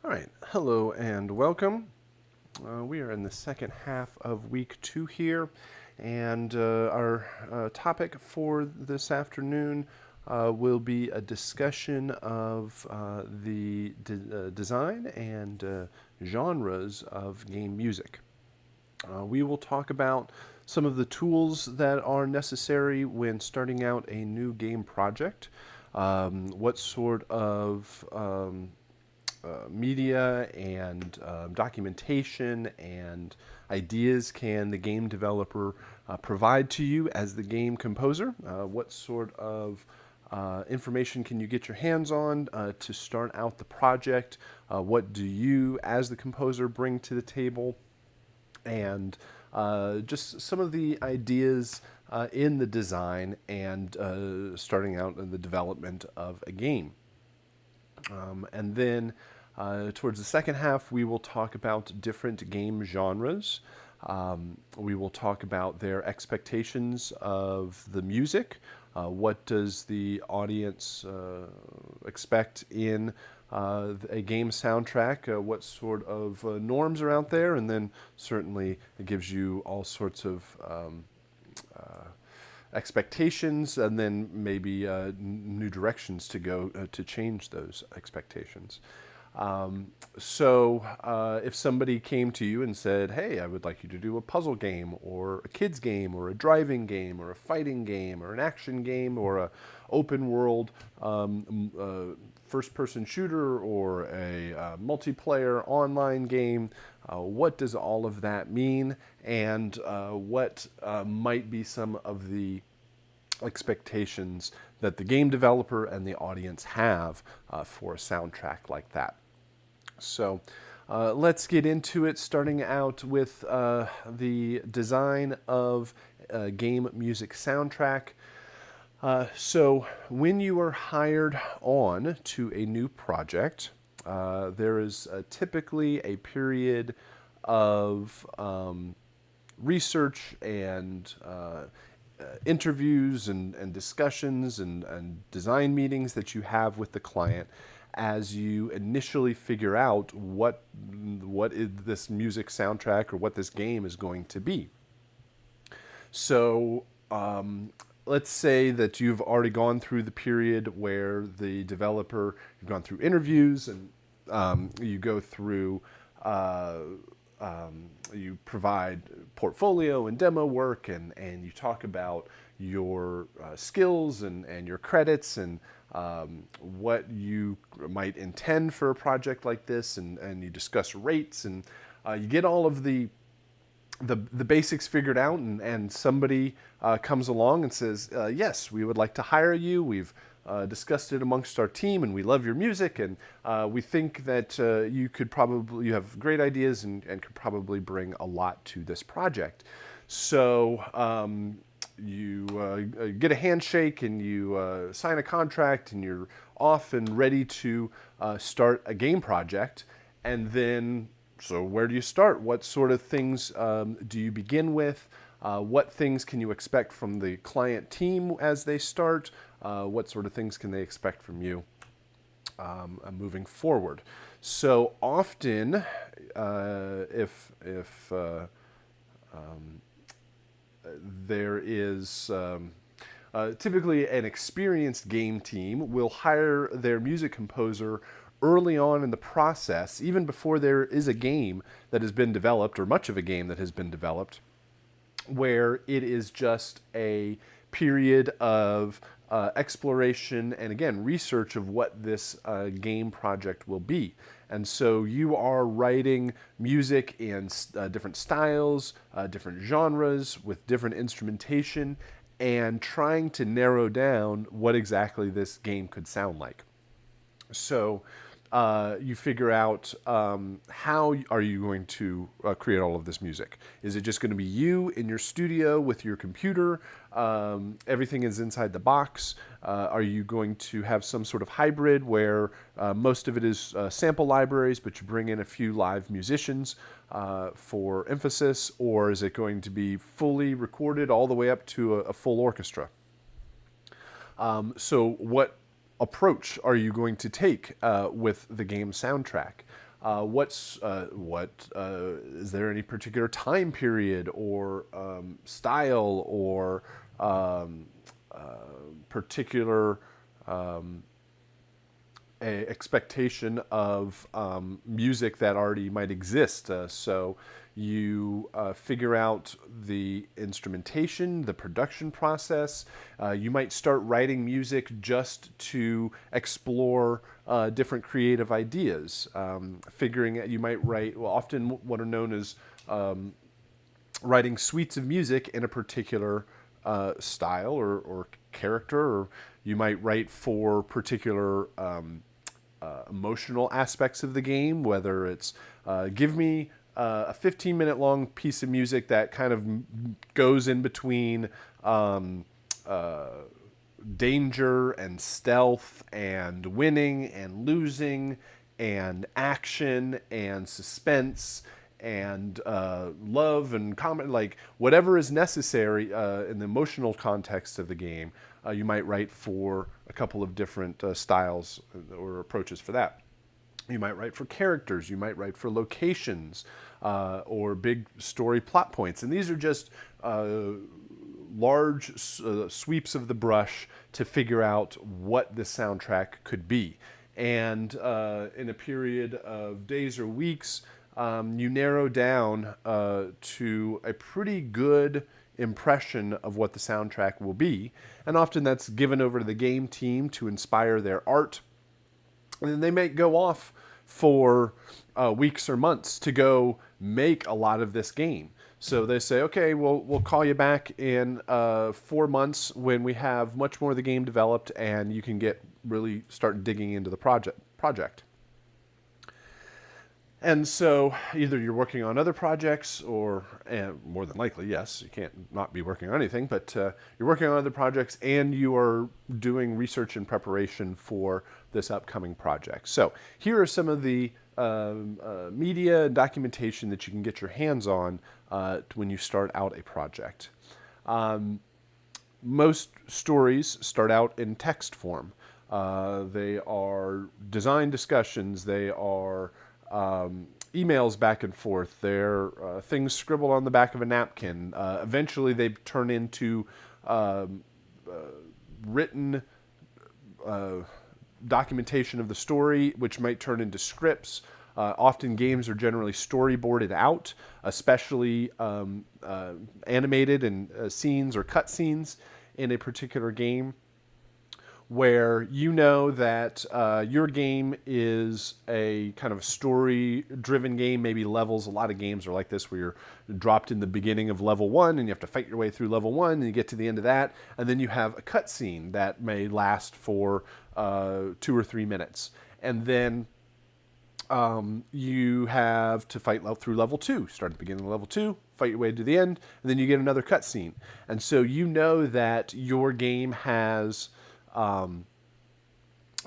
All right, hello and welcome. We are in the second half of week 2 here, and our topic for this afternoon will be a discussion of the design and genres of game music. We will talk about some of the tools that are necessary when starting out a new game project, what sort of media and documentation and ideas can the game developer provide to you as the game composer? What sort of information can you get your hands on to start out the project? What do you, as the composer, bring to the table? And just some of the ideas in the design and starting out in the development of a game. And then towards the second half, we will talk about different game genres. We will talk about their expectations of the music. What does the audience expect in a game soundtrack? What sort of norms are out there? And then certainly it gives you all sorts of expectations, and then maybe new directions to go to change those expectations. So if somebody came to you and said, hey, I would like you to do a puzzle game or a kids game or a driving game or a fighting game or an action game or a open world first person shooter or a multiplayer online game, what does all of that mean, and what might be some of the expectations that the game developer and the audience have for a soundtrack like that. So let's get into it, starting out with the design of a game music soundtrack. So when you are hired on to a new project, there is typically a period of research and interviews and discussions and design meetings that you have with the client as you initially figure out what is this music soundtrack or what this game is going to be. So let's say that you've already gone through the period where the developer, you've gone through interviews and you go through you provide portfolio and demo work, and you talk about your skills and your credits and what you might intend for a project like this, and you discuss rates, and you get all of the basics figured out, and somebody comes along and says, yes, we would like to hire you. We've discussed it amongst our team, and we love your music, and we think that you have great ideas and could probably bring a lot to this project. So you get a handshake and you sign a contract, and you're off and ready to start a game project. And then, so where do you start? What sort of things do you begin with? What things can you expect from the client team as they start? What sort of things can they expect from you moving forward? So often, if there is typically an experienced game team will hire their music composer early on in the process, even before there is a game that has been developed or much of a game that has been developed, where it is just a period of exploration and, again, research of what this game project will be. And so you are writing music in different styles, different genres, with different instrumentation, and trying to narrow down what exactly this game could sound like. So you figure out how are you going to create all of this music. Is it just going to be you in your studio with your computer? Everything is inside the box. Are you going to have some sort of hybrid where most of it is sample libraries, but you bring in a few live musicians for emphasis? Or is it going to be fully recorded all the way up to a full orchestra? So what approach are you going to take with the game soundtrack? Is there any particular time period or style or particular expectation of music that already might exist. So you figure out the instrumentation, the production process. You might start writing music just to explore different creative ideas. Figuring out, you might write, well, often what are known as writing suites of music in a particular style or character, or you might write for particular emotional aspects of the game, whether it's give me a 15-minute long piece of music that kind of goes in between danger and stealth and winning and losing and action and suspense and love and comment, like whatever is necessary in the emotional context of the game. You might write for a couple of different styles or approaches for that. You might write for characters, you might write for locations, or big story plot points. And these are just large sweeps of the brush to figure out what the soundtrack could be. And in a period of days or weeks, you narrow down to a pretty good impression of what the soundtrack will be. And often that's given over to the game team to inspire their art. And then they may go off for weeks or months to go make a lot of this game. So they say, okay, we'll call you back in 4 months when we have much more of the game developed and you can really start digging into the project. And so either you're working on other projects or, more than likely, yes, you can't not be working on anything, but you're working on other projects and you are doing research and preparation for this upcoming project. So here are some of the media and documentation that you can get your hands on when you start out a project. Most stories start out in text form. They are design discussions. They are emails back and forth. They're things scribbled on the back of a napkin. Eventually, they turn into written documentation of the story, which might turn into scripts. Often games are generally storyboarded out, especially animated and scenes or cut scenes in a particular game, where you know that your game is a kind of story-driven game, maybe levels. A lot of games are like this, where you're dropped in the beginning of level 1 and you have to fight your way through level 1 and you get to the end of that, and then you have a cutscene that may last for 2 or 3 minutes. And then you have to fight through level 2. Start at the beginning of level 2, fight your way to the end, and then you get another cutscene. And so you know that your game has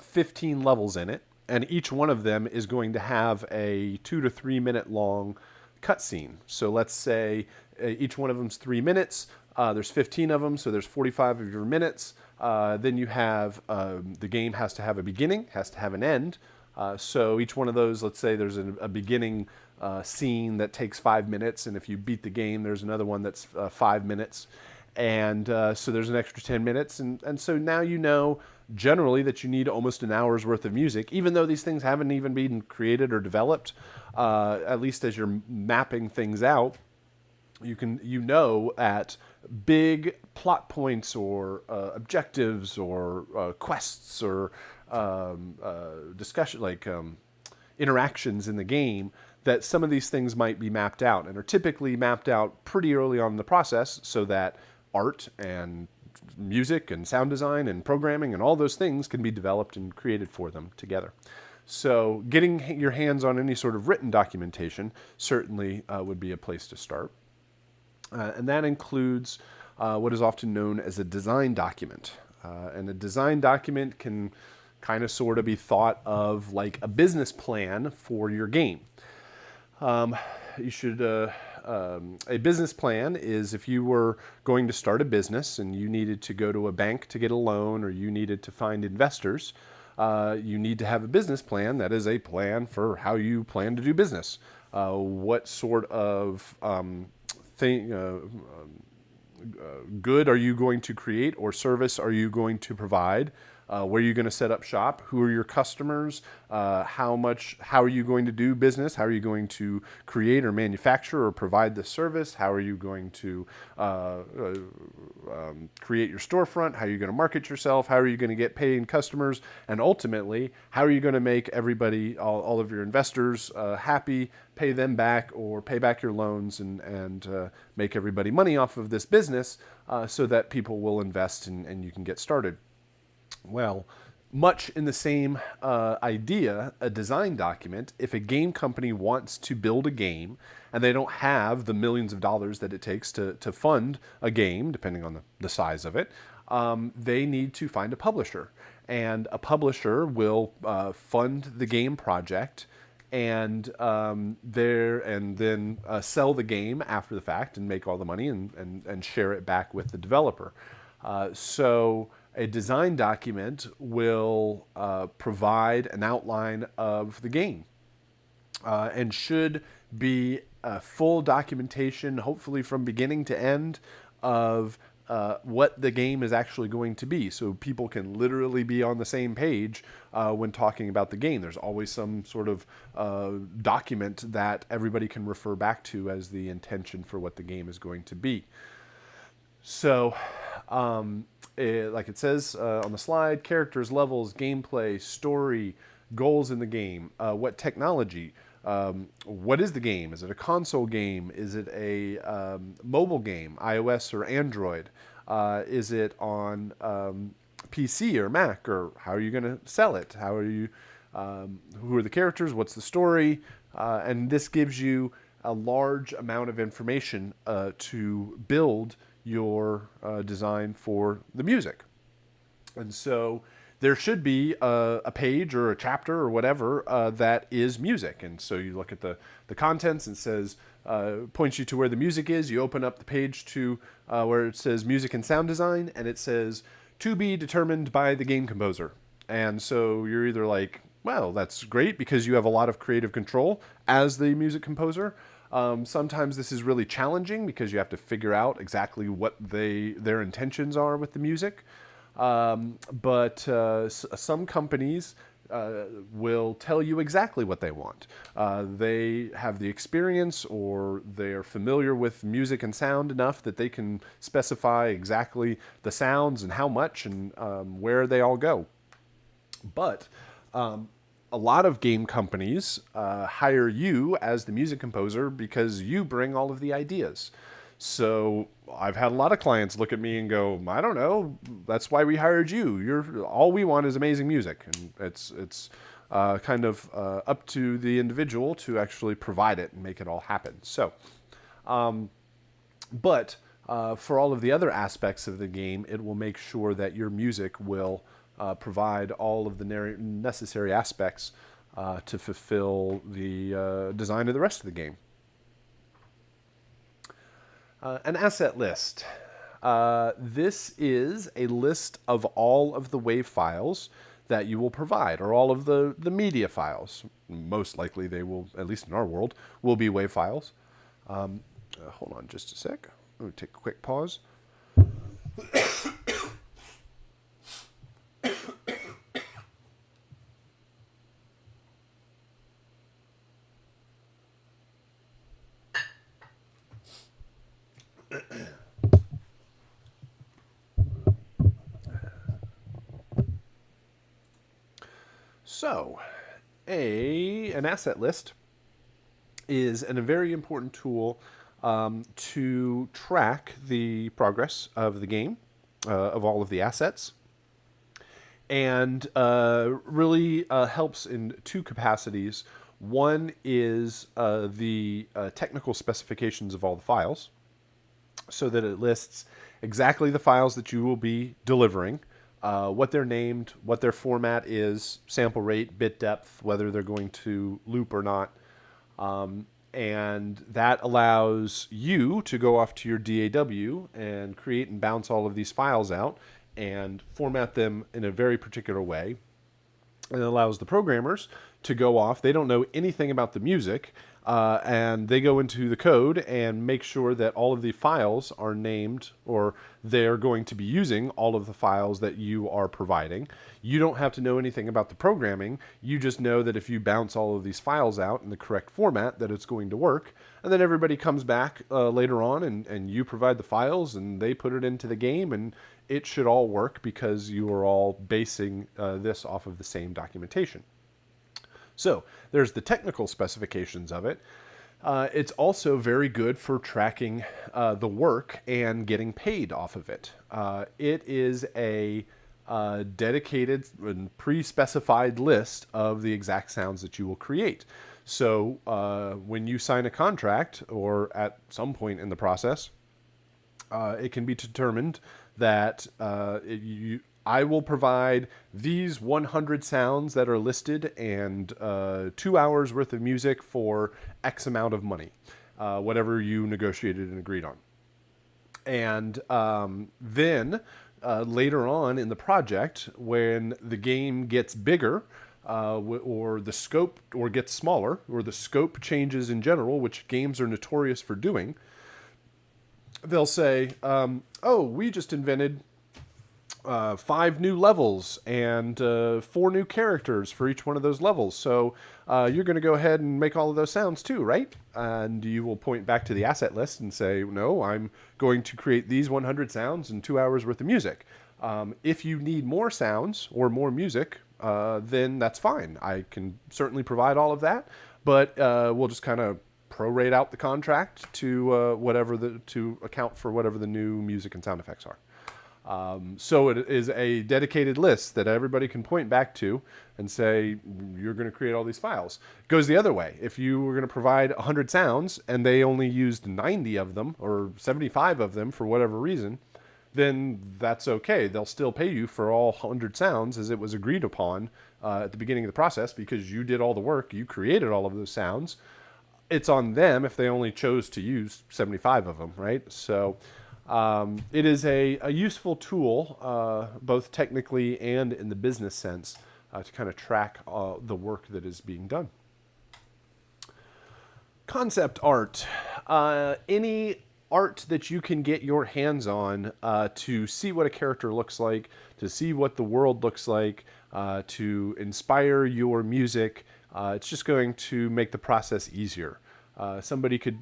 15 levels in it, and each one of them is going to have a 2 to 3 minute long cutscene. So let's say each one of them's 3 minutes. There's 15 of them, so there's 45 of your minutes. Then you have the game has to have a beginning, has to have an end. So each one of those, let's say there's a beginning scene that takes 5 minutes, and if you beat the game, there's another one that's 5 minutes. And so there's an extra 10 minutes. And so now you know generally that you need almost an hour's worth of music, even though these things haven't even been created or developed. At least as you're mapping things out, you know at big plot points or objectives or quests or discussion, like interactions in the game, that some of these things might be mapped out and are typically mapped out pretty early on in the process, so that art and music and sound design and programming and all those things can be developed and created for them together. So getting your hands on any sort of written documentation certainly would be a place to start. And that includes what is often known as a design document. And a design document can kind of sort of be thought of like a business plan for your game. A business plan is if you were going to start a business and you needed to go to a bank to get a loan, or you needed to find investors, you need to have a business plan that is a plan for how you plan to do business. What sort of thing, good are you going to create or service are you going to provide? Where are you going to set up shop? Who are your customers? How are you going to do business? How are you going to create or manufacture or provide the service? How are you going to create your storefront? How are you going to market yourself? How are you going to get paying customers? And ultimately, how are you going to make everybody, all of your investors happy, pay them back or pay back your loans and make everybody money off of this business so that people will invest and you can get started? Well, much in the same idea, a design document, if a game company wants to build a game and they don't have the millions of dollars that it takes to fund a game, depending on the size of it, they need to find a publisher. And a publisher will fund the game project and then sell the game after the fact and make all the money and share it back with the developer. So a design document will provide an outline of the game and should be a full documentation, hopefully from beginning to end, of what the game is actually going to be, so people can literally be on the same page when talking about the game. There's always some sort of document that everybody can refer back to as the intention for what the game is going to be. So, like it says on the slide, characters, levels, gameplay, story, goals in the game, what technology, what is the game? Is it a console game? Is it a mobile game, iOS or Android? Is it on PC or Mac? Or how are you going to sell it? How are you? Who are the characters? What's the story? And this gives you a large amount of information to build your design for the music. And so there should be a page or a chapter or whatever that is music. And so you look at the contents and it says, points you to where the music is. You open up the page to where it says music and sound design, and it says to be determined by the game composer. And so you're either like, well, that's great because you have a lot of creative control as the music composer. Sometimes this is really challenging because you have to figure out exactly what their intentions are with the music. But some companies will tell you exactly what they want. They have the experience or they're familiar with music and sound enough that they can specify exactly the sounds and how much and where they all go. But a lot of game companies hire you as the music composer because you bring all of the ideas. So I've had a lot of clients look at me and go, I don't know, that's why we hired you. All we want is amazing music. And it's kind of up to the individual to actually provide it and make it all happen. So, but for all of the other aspects of the game, it will make sure that your music will provide all of the necessary aspects to fulfill the design of the rest of the game. An asset list. This is a list of all of the WAV files that you will provide, or all of the media files. Most likely they will, at least in our world, will be WAV files. Hold on just a sec. Let me take a quick pause. So, an asset list is a very important tool to track the progress of the game, of all of the assets, and really helps in two capacities. One is the technical specifications of all the files, so that it lists exactly the files that you will be delivering, what they're named, what their format is, sample rate, bit depth, whether they're going to loop or not. And that allows you to go off to your DAW and create and bounce all of these files out and format them in a very particular way and it allows the programmers to go off. They don't know anything about the music, and they go into the code and make sure that all of the files are named, or they're going to be using all of the files that you are providing. You don't have to know anything about the programming. You just know that if you bounce all of these files out in the correct format, that it's going to work. And then everybody comes back later on, and you provide the files, and they put it into the game, and it should all work because you are all basing this off of the same documentation. So there's the technical specifications of it. It's also very good for tracking the work and getting paid off of it. It is a dedicated and pre-specified list of the exact sounds that you will create. So when you sign a contract, or at some point in the process, it can be determined that I will provide these 100 sounds that are listed and 2 hours worth of music for X amount of money, whatever you negotiated and agreed on. And then later on in the project, when the game gets bigger, or the scope, or gets smaller, or the scope changes in general, which games are notorious for doing, they'll say, oh, we just invented 5 new levels and 4 new characters for each one of those levels. So you're going to go ahead and make all of those sounds too, right? And you will point back to the asset list and say, no, I'm going to create these 100 sounds and 2 hours worth of music. If you need more sounds or more music, then that's fine. I can certainly provide all of that, but we'll just kind of prorate out the contract to to account for whatever the new music and sound effects are. So it is a dedicated list that everybody can point back to and say, you're going to create all these files. It goes the other way. If you were going to provide 100 sounds and they only used 90 of them or 75 of them for whatever reason, then that's okay. They'll still pay you for all 100 sounds as it was agreed upon at the beginning of the process, because you did all the work. You created all of those sounds. It's on them if they only chose to use 75 of them, right? So it is a useful tool, both technically and in the business sense, to kind of track the work that is being done. Concept art. Any art that you can get your hands on to see what a character looks like, to see what the world looks like, to inspire your music. It's just going to make the process easier. Somebody could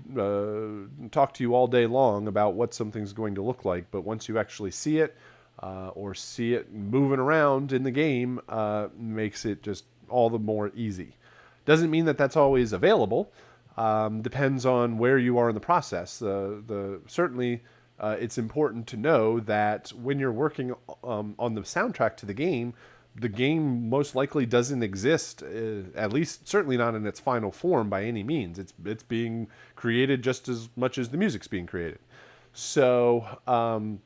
talk to you all day long about what something's going to look like, but once you actually see it, or see it moving around in the game, makes it just all the more easy. Doesn't mean that that's always available. Depends on where you are in the process. Certainly, it's important to know that when you're working on the soundtrack to the game most likely doesn't exist, at least certainly not in its final form by any means. It's being created just as much as the music's being created. So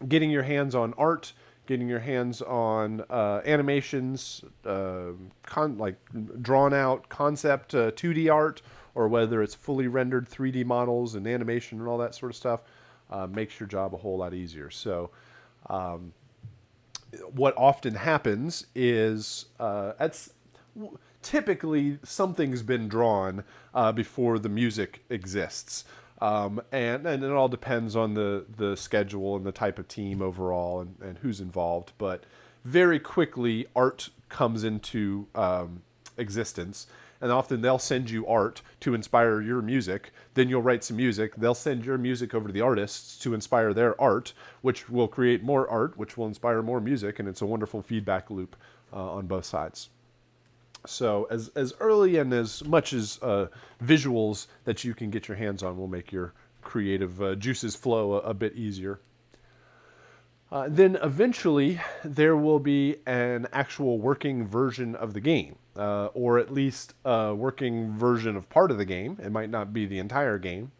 getting your hands on art, getting your hands on animations, like drawn out concept 2D art, or whether it's fully rendered 3D models and animation and all that sort of stuff, makes your job a whole lot easier. So what often happens is typically something's been drawn before the music exists. And it all depends on the schedule and the type of team overall and who's involved. But very quickly, art comes into existence. And often they'll send you art to inspire your music. Then you'll write some music. They'll send your music over to the artists to inspire their art, which will create more art, which will inspire more music. And it's a wonderful feedback loop on both sides. So as early and as much as visuals that you can get your hands on will make your creative juices flow a bit easier. Then eventually there will be an actual working version of the game, or at least a working version of part of the game. It might not be the entire game.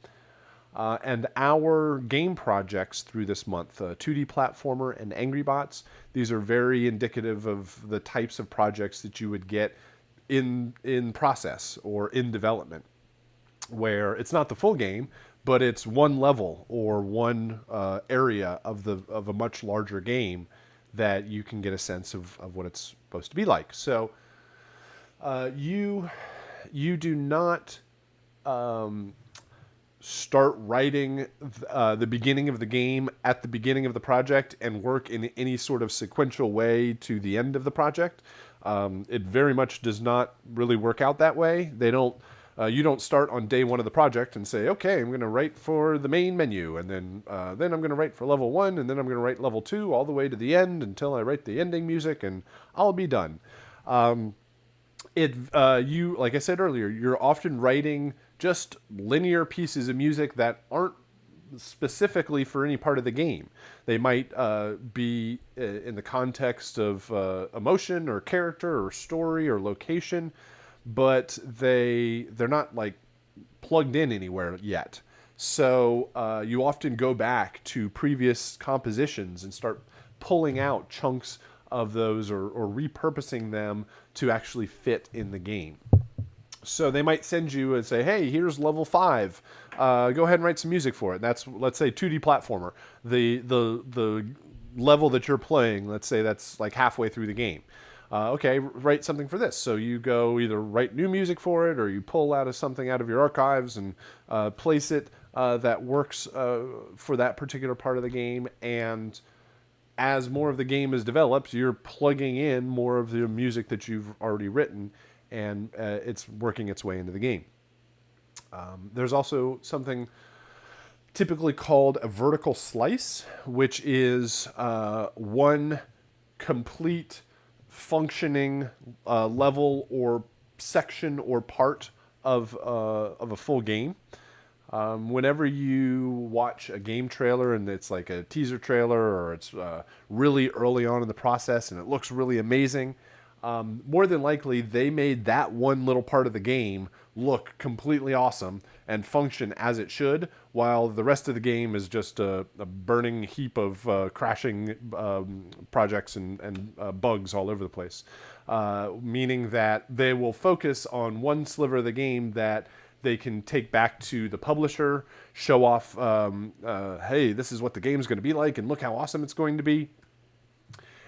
And our game projects through this month, 2D Platformer and Angry Bots, these are very indicative of the types of projects that you would get in process or in development, where it's not the full game, but it's one level or one area of a much larger game that you can get a sense of what it's supposed to be like. So you do not start writing the beginning of the game at the beginning of the project and work in any sort of sequential way to the end of the project. It very much does not really work out that way. They don't. You don't start on day one of the project and say, okay, I'm going to write for the main menu, and then I'm going to write for level 1, and then I'm going to write level 2 all the way to the end until I write the ending music, and I'll be done. You, like I said earlier, you're often writing just linear pieces of music that aren't specifically for any part of the game. They might be in the context of emotion or character or story or location, but they're not like plugged in anywhere yet. So you often go back to previous compositions and start pulling out chunks of those or repurposing them to actually fit in the game. So they might send you and say, hey, here's level 5. Go ahead and write some music for it. That's, let's say, 2D platformer. The level that you're playing, let's say that's like halfway through the game. Okay, write something for this. So you go either write new music for it, or you pull something out of your archives and place it that works for that particular part of the game. And as more of the game is developed, you're plugging in more of the music that you've already written, and it's working its way into the game. There's also something typically called a vertical slice, which is one complete functioning level or section or part of a full game. Whenever you watch a game trailer and it's like a teaser trailer, or it's really early on in the process and it looks really amazing, more than likely they made that one little part of the game look completely awesome and function as it should, while the rest of the game is just a burning heap of crashing projects and bugs all over the place. Meaning that they will focus on one sliver of the game that they can take back to the publisher, show off, hey, this is what the game's going to be like, and look how awesome it's going to be.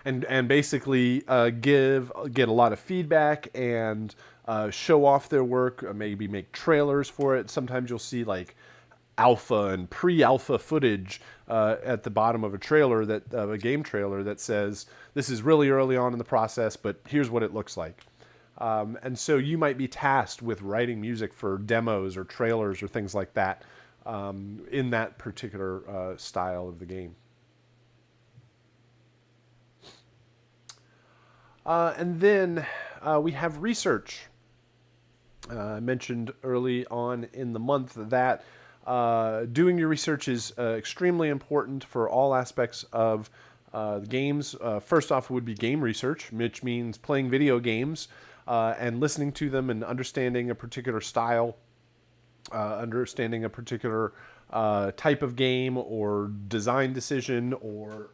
And basically get a lot of feedback and show off their work, maybe make trailers for it. Sometimes you'll see like alpha and pre-alpha footage at the bottom of a trailer, a game trailer, that says this is really early on in the process, but here's what it looks like. And so you might be tasked with writing music for demos or trailers or things like that in that particular style of the game. And then we have research. I mentioned early on in the month that doing your research is extremely important for all aspects of the games. First off would be game research, which means playing video games and listening to them and understanding a particular style, understanding a particular type of game or design decision, or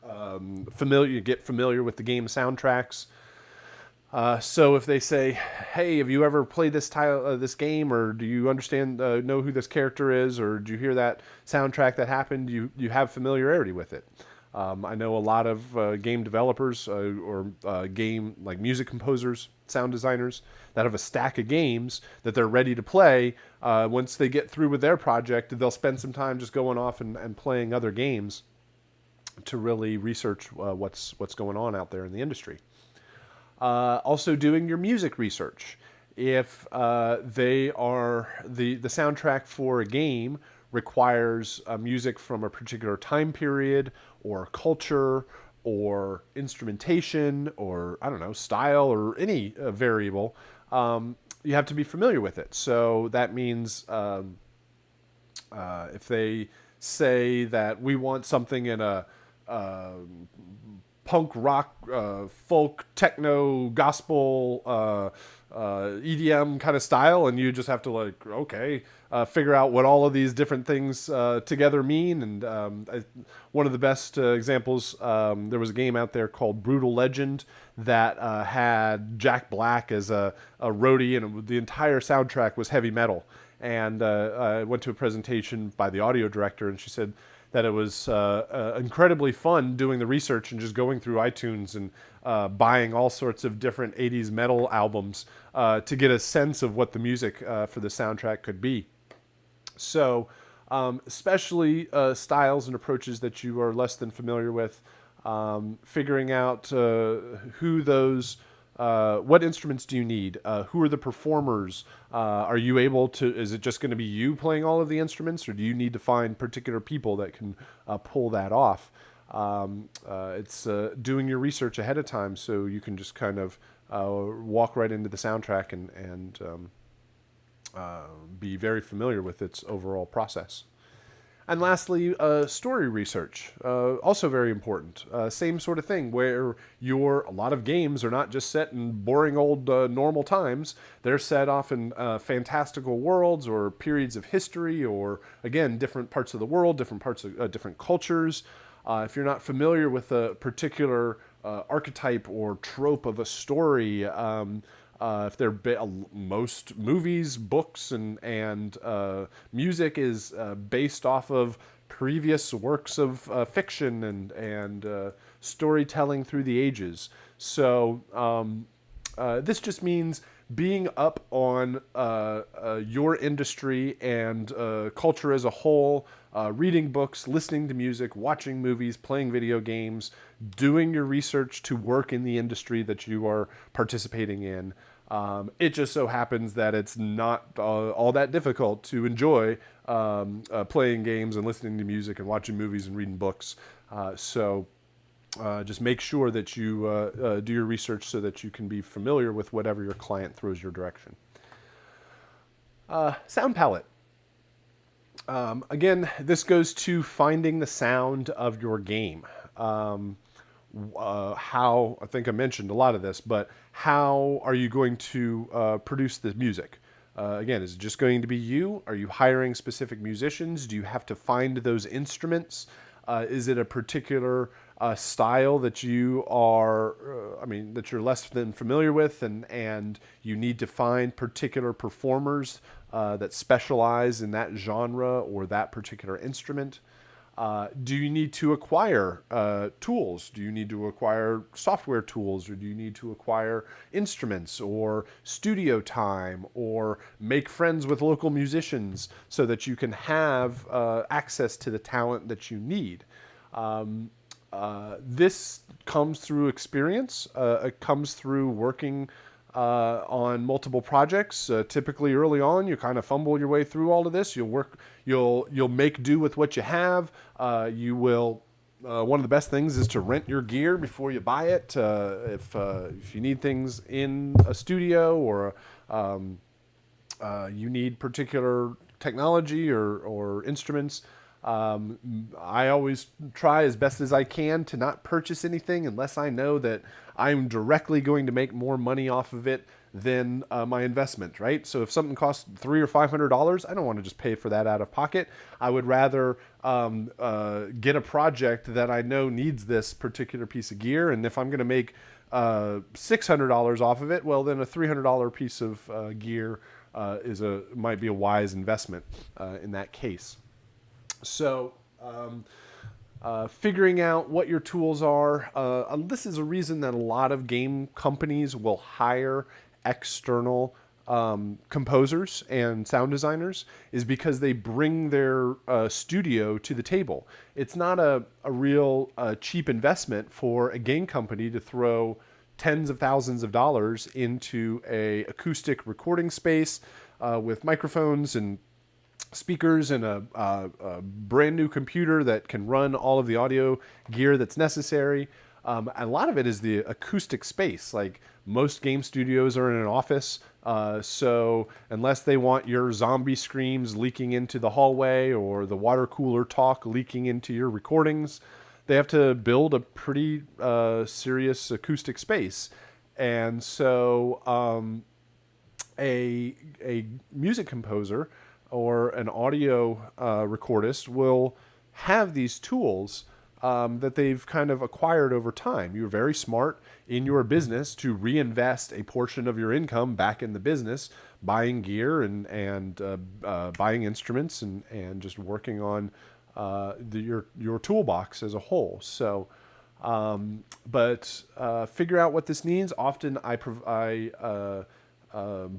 get familiar with the game soundtracks. So if they say, hey, have you ever played this game, or do you understand, know who this character is, or do you hear that soundtrack that happened, you have familiarity with it. I know a lot of game developers or game like music composers, sound designers that have a stack of games that they're ready to play. Once they get through with their project, they'll spend some time just going off and playing other games to really research what's going on out there in the industry. Also doing your music research. If they are the soundtrack for a game requires music from a particular time period or culture or instrumentation or, I don't know, style or any variable, you have to be familiar with it. So that means if they say that we want something in a punk rock, folk, techno, gospel, EDM kind of style, and you just have to like, okay, figure out what all of these different things together mean. And one of the best examples, there was a game out there called Brutal Legend that had Jack Black as a roadie, and the entire soundtrack was heavy metal. And I went to a presentation by the audio director, and she said, that it was incredibly fun doing the research and just going through iTunes and buying all sorts of different 80s metal albums to get a sense of what the music for the soundtrack could be. So, especially styles and approaches that you are less than familiar with, figuring out who those, what instruments do you need? Who are the performers? Are you able to, is it just going to be you playing all of the instruments, or do you need to find particular people that can pull that off? It's doing your research ahead of time so you can just kind of walk right into the soundtrack and be very familiar with its overall process. And lastly, story research, also very important. Same sort of thing where a lot of games are not just set in boring old normal times. They're set off in fantastical worlds or periods of history, or again, different parts of the world, different parts of different cultures. If you're not familiar with a particular archetype or trope of a story, if they're most movies, books, and music is based off of previous works of fiction and storytelling through the ages. So this just means being up on your industry and culture as a whole, reading books, listening to music, watching movies, playing video games, doing your research to work in the industry that you are participating in. It just so happens that it's not all that difficult to enjoy playing games and listening to music and watching movies and reading books. So just make sure that you do your research so that you can be familiar with whatever your client throws your direction. Sound palette. Again, this goes to finding the sound of your game. How, I think I mentioned a lot of this, but how are you going to produce the music? Again, is it just going to be you? Are you hiring specific musicians? Do you have to find those instruments? Is it a particular style that you are, that you're less than familiar with, and you need to find particular performers that specialize in that genre or that particular instrument? Do you need to acquire tools? Do you need to acquire software tools, or do you need to acquire instruments or studio time, or make friends with local musicians so that you can have access to the talent that you need? This comes through experience. It comes through working on multiple projects. Typically early on, you kind of fumble your way through all of this. You'll make do with what you have. You will. One of the best things is to rent your gear before you buy it. If you need things in a studio, or you need particular technology or instruments, I always try as best as I can to not purchase anything unless I know that I'm directly going to make more money off of it than my investment, right? So if something costs $300 or $500, I don't want to just pay for that out of pocket. I would rather get a project that I know needs this particular piece of gear, and if I'm going to make $600 off of it, well, then a $300 piece of gear might be a wise investment in that case. So, figuring out what your tools are. This is a reason that a lot of game companies will hire external composers and sound designers, is because they bring their studio to the table. It's not a real cheap investment for a game company to throw tens of thousands of dollars into a acoustic recording space with microphones and speakers and a brand new computer that can run all of the audio gear that's necessary. A lot of it is the acoustic space. Like, most game studios are in an office, so unless they want your zombie screams leaking into the hallway or the water cooler talk leaking into your recordings, they have to build a pretty serious acoustic space. And so a music composer or an audio recordist will have these tools that they've kind of acquired over time. You're very smart in your business to reinvest a portion of your income back in the business, buying gear and buying instruments and just working on your toolbox as a whole. So, but figure out what this means. Often I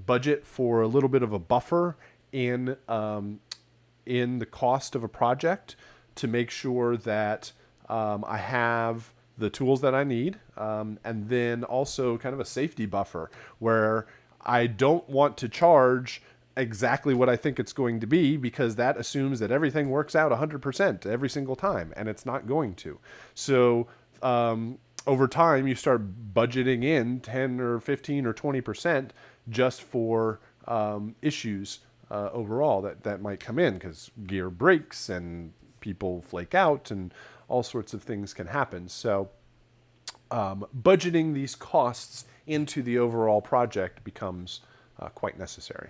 budget for a little bit of a buffer in the cost of a project to make sure that I have the tools that I need, and then also kind of a safety buffer where I don't want to charge exactly what I think it's going to be, because that assumes that everything works out 100% every single time, and it's not going to. So over time, you start budgeting in 10 or 15 or 20% just for issues overall that might come in, because gear breaks and people flake out and all sorts of things can happen. So budgeting these costs into the overall project becomes quite necessary.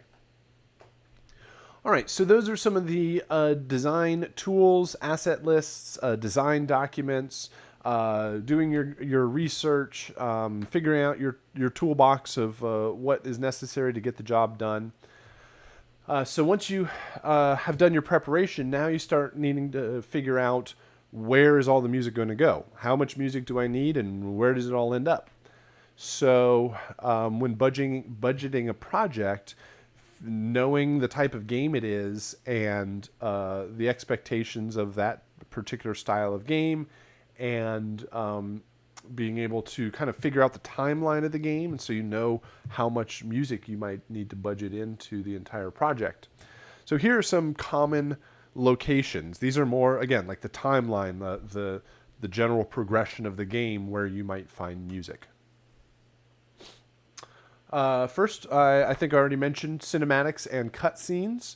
All right, so those are some of the design tools, asset lists, design documents, doing your research, figuring out your toolbox of what is necessary to get the job done. So once you have done your preparation, now you start needing to figure out, where is all the music going to go? How much music do I need, and where does it all end up? So when budgeting a project, knowing the type of game it is and the expectations of that particular style of game, and being able to kind of figure out the timeline of the game, and so you know how much music you might need to budget into the entire project. So here are some common locations. These are more, again, like the timeline, the general progression of the game where you might find music. First, I think I already mentioned cinematics and cutscenes.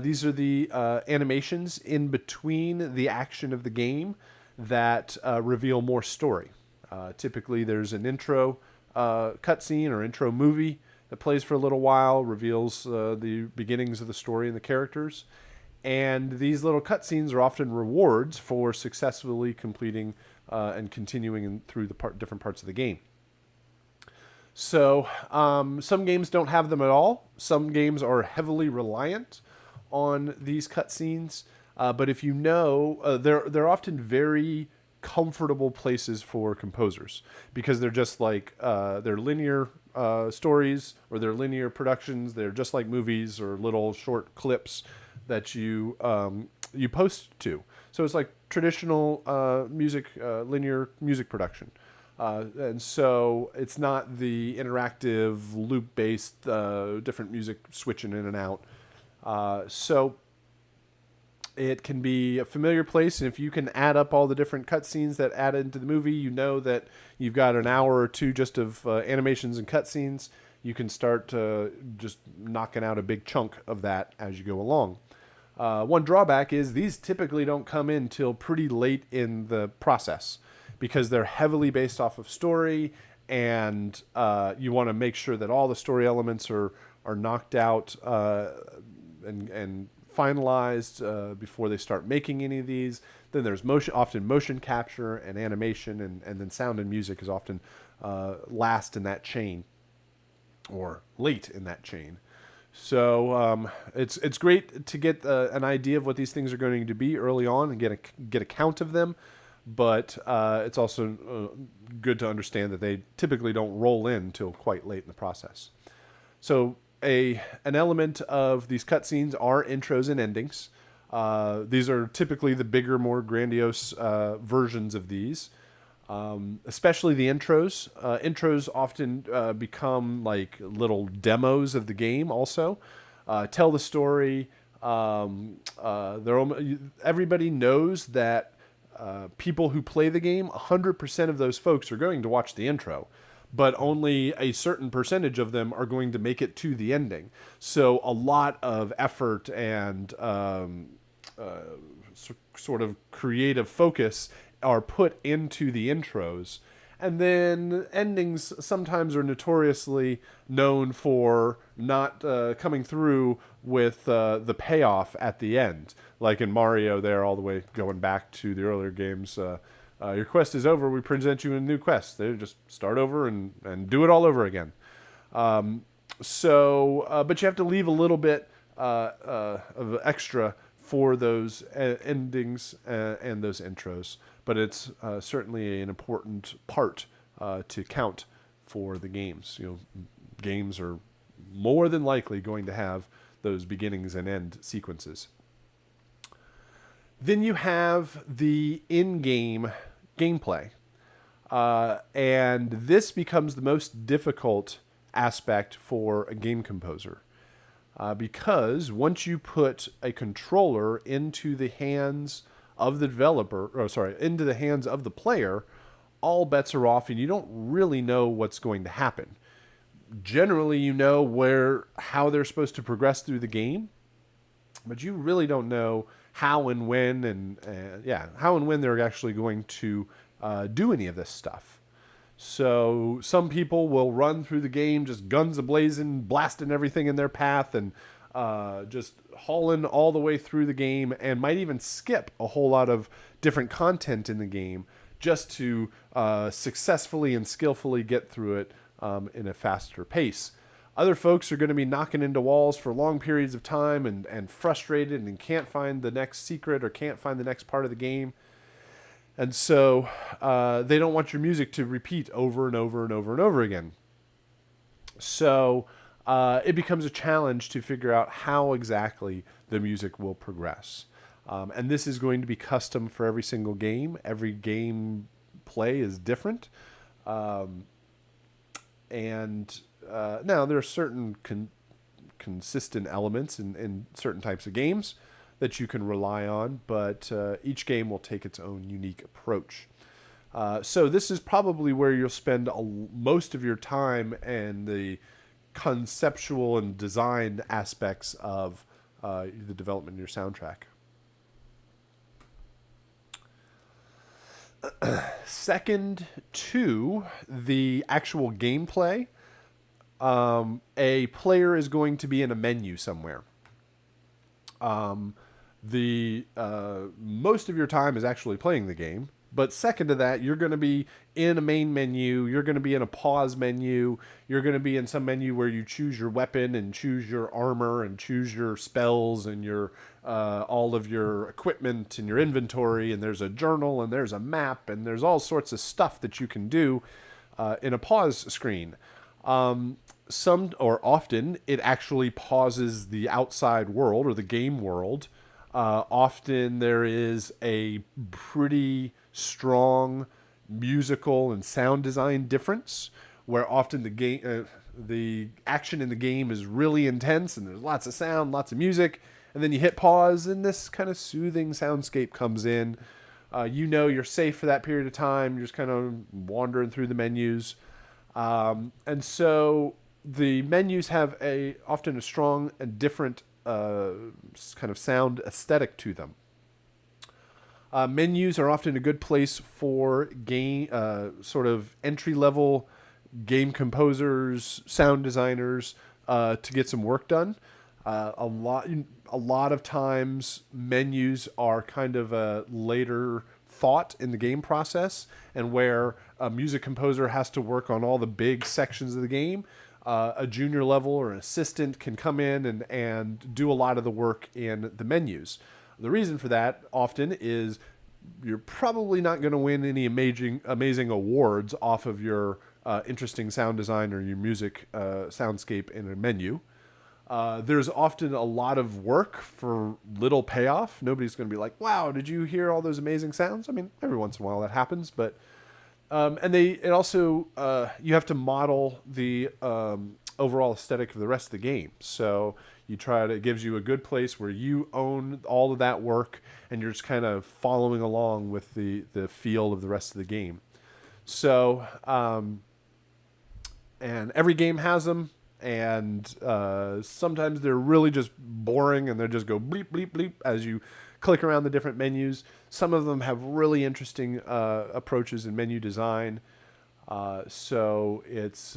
These are the animations in between the action of the game that reveal more story. Typically, there's an intro cutscene or intro movie that plays for a little while, reveals the beginnings of the story and the characters. And these little cutscenes are often rewards for successfully completing and continuing through the different parts of the game. So some games don't have them at all. Some games are heavily reliant on these cutscenes. But if you know, they're often very comfortable places for composers, because they're just like they're linear stories, or they're linear productions. They're just like movies or little short clips that you post to. So it's like traditional linear music production. And so it's not the interactive loop-based different music switching in and out. So it can be a familiar place, and if you can add up all the different cutscenes that add into the movie, you know that you've got an hour or two just of animations and cutscenes. You can start just knocking out a big chunk of that as you go along. One drawback is these typically don't come in till pretty late in the process, because they're heavily based off of story, and you want to make sure that all the story elements are knocked out and finalized before they start making any of these. Then there's often motion capture and animation, and then sound and music is often last in that chain, or late in that chain. So it's great to get an idea of what these things are going to be early on and get a count of them. But it's also good to understand that they typically don't roll in until quite late in the process. So an element of these cutscenes are intros and endings. These are typically the bigger, more grandiose versions of these, especially the intros. Intros often become like little demos of the game also. Tell the story. Everybody knows that people who play the game, 100% of those folks are going to watch the intro, but only a certain percentage of them are going to make it to the ending. So a lot of effort and sort of creative focus are put into the intros. And then endings sometimes are notoriously known for not coming through with the payoff at the end. Like in Mario there, all the way going back to the earlier games, your quest is over, we present you a new quest. They just start over and do it all over again. But you have to leave a little bit of extra for those endings and those intros, but it's certainly an important part to count for the games. Games are more than likely going to have those beginnings and end sequences. Then you have the in-game gameplay. And this becomes the most difficult aspect for a game composer. Because once you put a controller into the hands of the into the hands of the player, all bets are off and you don't really know what's going to happen. Generally, you know how they're supposed to progress through the game, but you really don't know how and when how and when they're actually going to do any of this stuff. So some people will run through the game just guns a-blazing, blasting everything in their path, and just hauling all the way through the game, and might even skip a whole lot of different content in the game just to successfully and skillfully get through it in a faster pace. Other folks are going to be knocking into walls for long periods of time and frustrated and can't find the next secret or can't find the next part of the game. And so they don't want your music to repeat over and over and over and over again. So it becomes a challenge to figure out how exactly the music will progress. And this is going to be custom for every single game. Every game play is different. Now there are certain consistent elements in certain types of games that you can rely on, but each game will take its own unique approach. So this is probably where you'll spend most of your time and the conceptual and design aspects of the development of your soundtrack. Second to the actual gameplay, a player is going to be in a menu somewhere. The most of your time is actually playing the game, but second to that, you're going to be in a main menu, you're going to be in a pause menu, you're going to be in some menu where you choose your weapon and choose your armor and choose your spells and your all of your equipment and your inventory, and there's a journal and there's a map and there's all sorts of stuff that you can do in a pause screen. Often it actually pauses the outside world or the game world. Often there is a pretty strong musical and sound design difference where often the action in the game is really intense and there's lots of sound, lots of music, and then you hit pause and this kind of soothing soundscape comes in. You're safe for that period of time. You're just kind of wandering through the menus. And so the menus have often a strong and different kind of sound aesthetic to them. Menus are often a good place for sort of entry-level game composers, sound designers to get some work done. A lot of times menus are kind of a later thought in the game process, and where a music composer has to work on all the big sections of the game, a junior level or an assistant can come in and do a lot of the work in the menus. The reason for that often is you're probably not going to win any amazing awards off of your interesting sound design or your music soundscape in a menu. There's often a lot of work for little payoff. Nobody's going to be like, wow, did you hear all those amazing sounds? I mean, every once in a while that happens, but you have to model the overall aesthetic of the rest of the game. So it gives you a good place where you own all of that work and you're just kind of following along with the feel of the rest of the game. So, and every game has them. And sometimes they're really just boring and they just go bleep, bleep, bleep as you click around the different menus. Some of them have really interesting approaches in menu design. So it's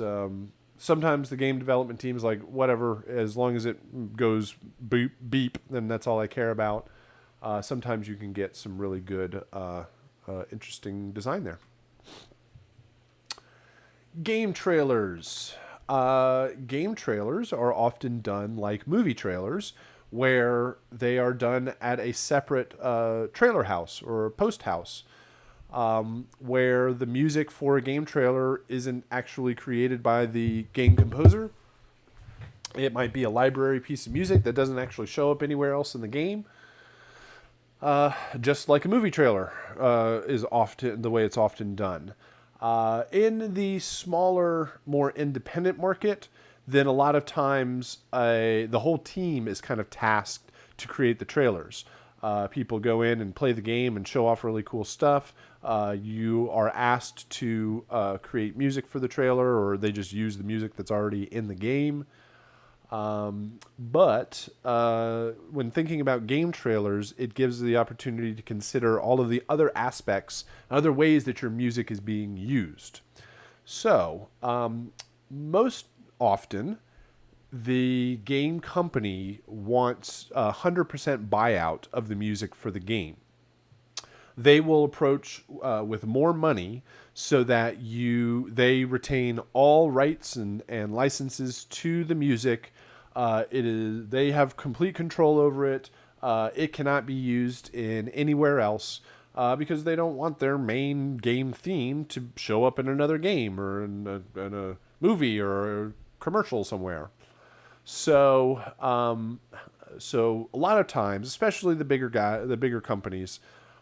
sometimes the game development team is like, whatever, as long as it goes beep, beep, then that's all I care about. Sometimes you can get some really good, interesting design there. Game trailers. Game trailers are often done like movie trailers, where they are done at a separate trailer house or post house, where the music for a game trailer isn't actually created by the game composer. It might be a library piece of music that doesn't actually show up anywhere else in the game. Just like a movie trailer is often the way it's often done. In the smaller, more independent market, then a lot of times the whole team is kind of tasked to create the trailers. People go in and play the game and show off really cool stuff. You are asked to create music for the trailer, or they just use the music that's already in the game. But when thinking about game trailers, it gives the opportunity to consider all of the other aspects, other ways that your music is being used. So, most often, the game company wants 100% buyout of the music for the game. They will approach with more money so that they retain all rights and licenses to the music. They have complete control over it. It cannot be used in anywhere else because they don't want their main game theme to show up in another game or in a movie or a commercial somewhere. So a lot of times, especially the bigger companies,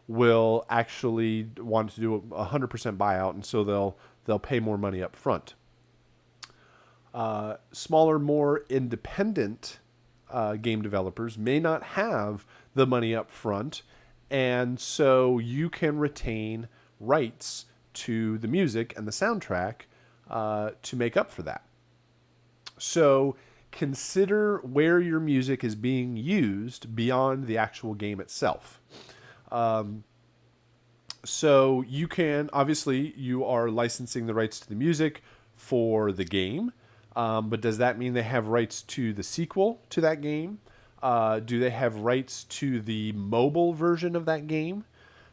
will actually want to do a 100% buyout, and so they'll pay more money up front. Smaller, more independent game developers may not have the money up front, and so you can retain rights to the music and the soundtrack to make up for that. So consider where your music is being used beyond the actual game itself. So you can, obviously, you are licensing the rights to the music for the game, but does that mean they have rights to the sequel to that game? Do they have rights to the mobile version of that game?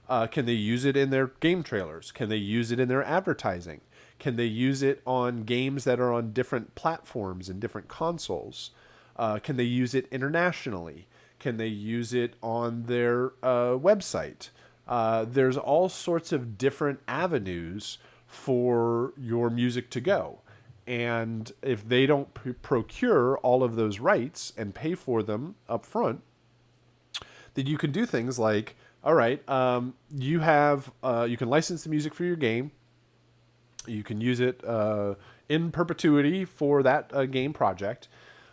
Can they use it in their game trailers? Can they use it in their advertising? Can they use it on games that are on different platforms and different consoles? Can they use it internationally? Can they use it on their website? There's all sorts of different avenues for your music to go. And if they don't procure all of those rights and pay for them up front, then you can do things like, all right, you can license the music for your game. You can use it in perpetuity for that game project.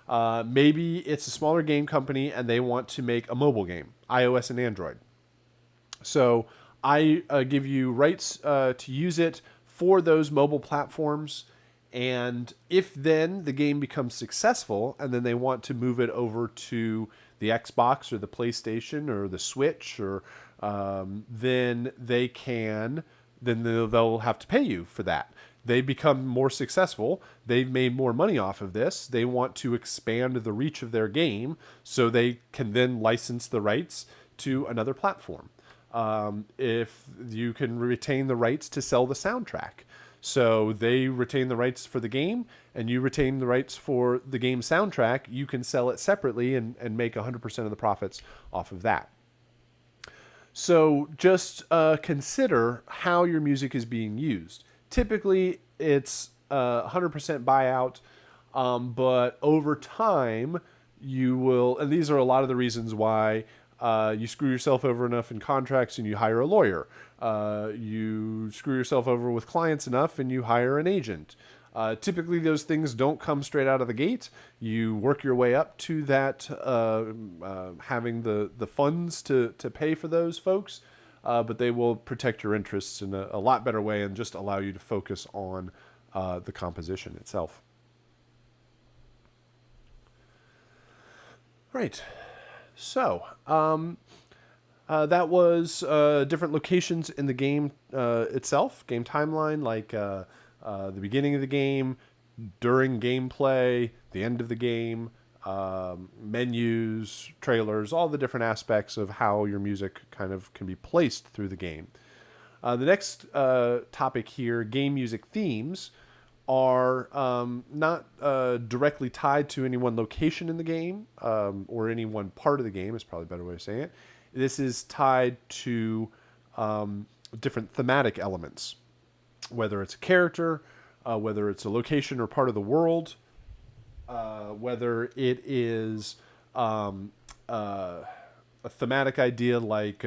Maybe it's a smaller game company and they want to make a mobile game, iOS and Android. So I give you rights to use it for those mobile platforms. And if then the game becomes successful and then they want to move it over to the Xbox or the PlayStation or the Switch, or then they'll have to pay you for that. They become more successful. They've made more money off of this. They want to expand the reach of their game so they can then license the rights to another platform. If you can retain the rights to sell the soundtrack. So they retain the rights for the game and you retain the rights for the game soundtrack. You can sell it separately and make 100% of the profits off of that. So just consider how your music is being used. Typically, it's 100% buyout, but over time, you will, and these are a lot of the reasons why you screw yourself over enough in contracts and you hire a lawyer. You screw yourself over with clients enough and you hire an agent. Typically, those things don't come straight out of the gate. You work your way up to that, having the funds to pay for those folks, but they will protect your interests in a lot better way and just allow you to focus on the composition itself. Right. So, that was different locations in the game itself, game timeline, like the beginning of the game, during gameplay, the end of the game, menus, trailers, all the different aspects of how your music kind of can be placed through the game. The next topic here, game music themes, are not directly tied to any one location in the game, or any one part of the game is probably a better way of saying it. This is tied to different thematic elements, whether it's a character, whether it's a location or part of the world, whether it is a thematic idea like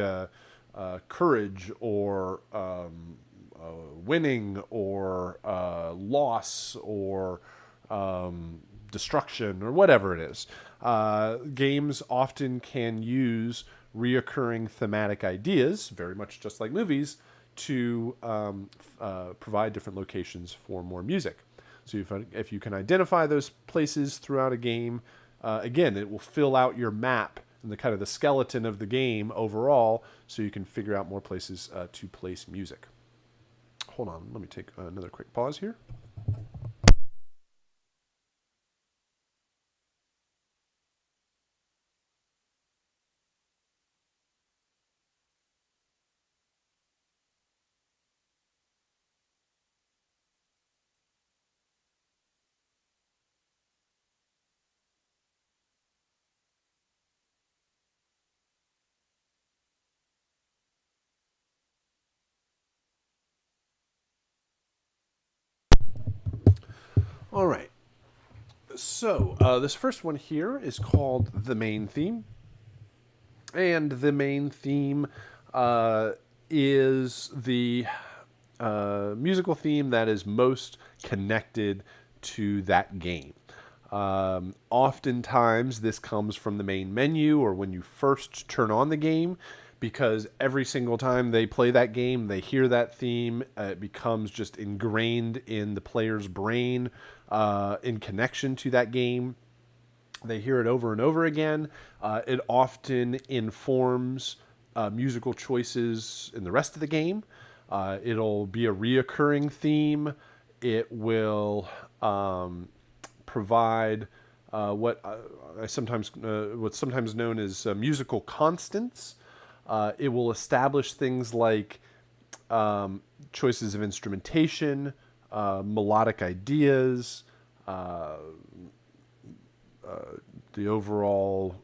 courage or winning or loss or destruction or whatever it is. Games often can use reoccurring thematic ideas, very much just like movies, to provide different locations for more music. So if you can identify those places throughout a game, again, it will fill out your map and the kind of the skeleton of the game overall, so you can figure out more places to place music. Hold on, let me take another quick pause here. All right. So this first one here is called The Main Theme. And the main theme is the musical theme that is most connected to that game. Oftentimes, this comes from the main menu or when you first turn on the game, because every single time they play that game, they hear that theme. It becomes just ingrained in the player's brain in connection to that game. They hear it over and over again. It often informs musical choices in the rest of the game. It'll be a reoccurring theme. It will provide what's sometimes known as musical constants. It will establish things like choices of instrumentation, melodic ideas, the overall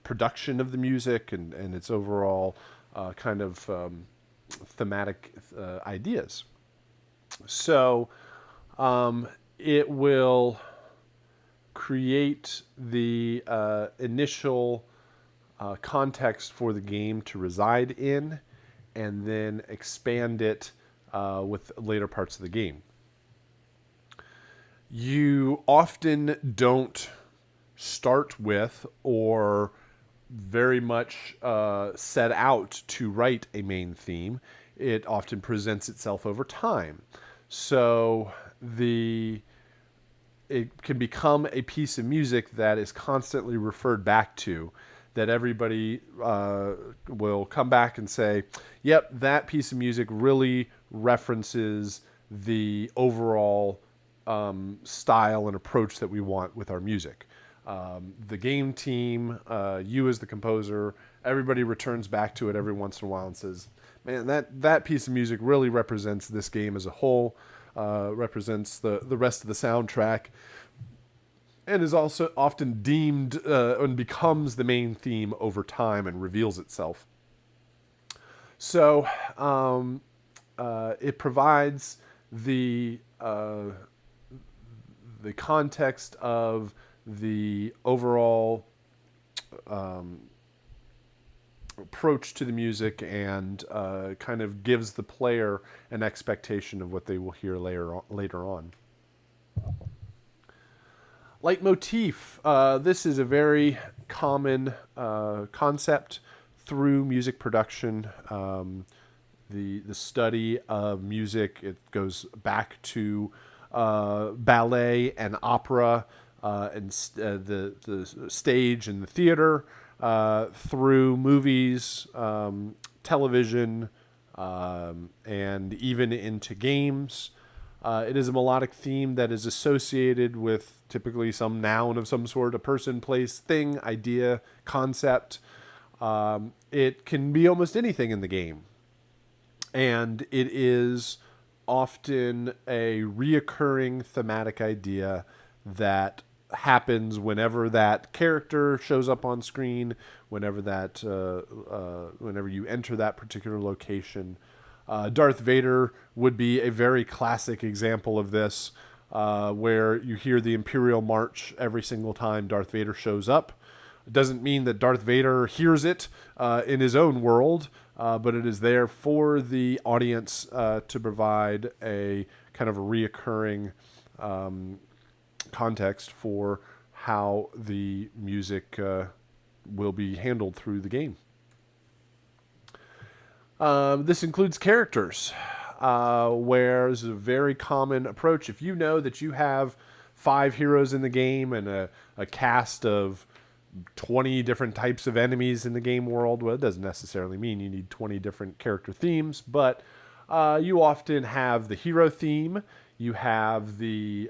production of the music and its overall kind of thematic ideas. So it will create the initial context for the game to reside in, and then expand it with later parts of the game. You often don't start with or very much set out to write a main theme. It often presents itself over time. So it can become a piece of music that is constantly referred back to, that everybody will come back and say, yep, that piece of music really references the overall style and approach that we want with our music. The game team, you as the composer, everybody returns back to it every once in a while and says, man, that piece of music really represents this game as a whole, represents the rest of the soundtrack, and is also often deemed and becomes the main theme over time and reveals itself. So it provides the context of the overall approach to the music, and kind of gives the player an expectation of what they will hear later on. Leitmotif. This is a very common concept through music production. The study of music, it goes back to ballet and opera, and the stage and the theater, through movies, television, and even into games. It is a melodic theme that is associated with typically some noun of some sort, a person, place, thing, idea, concept. It can be almost anything in the game. And it is often a reoccurring thematic idea that happens whenever that character shows up on screen, whenever you enter that particular location. Darth Vader would be a very classic example of this, where you hear the Imperial March every single time Darth Vader shows up. It doesn't mean that Darth Vader hears it in his own world, but it is there for the audience to provide a kind of a reoccurring context for how the music will be handled through the game. This includes characters, where this is a very common approach. If you know that you have 5 heroes in the game and a cast of 20 different types of enemies in the game world, well, it doesn't necessarily mean you need 20 different character themes, but you often have the hero theme. You have the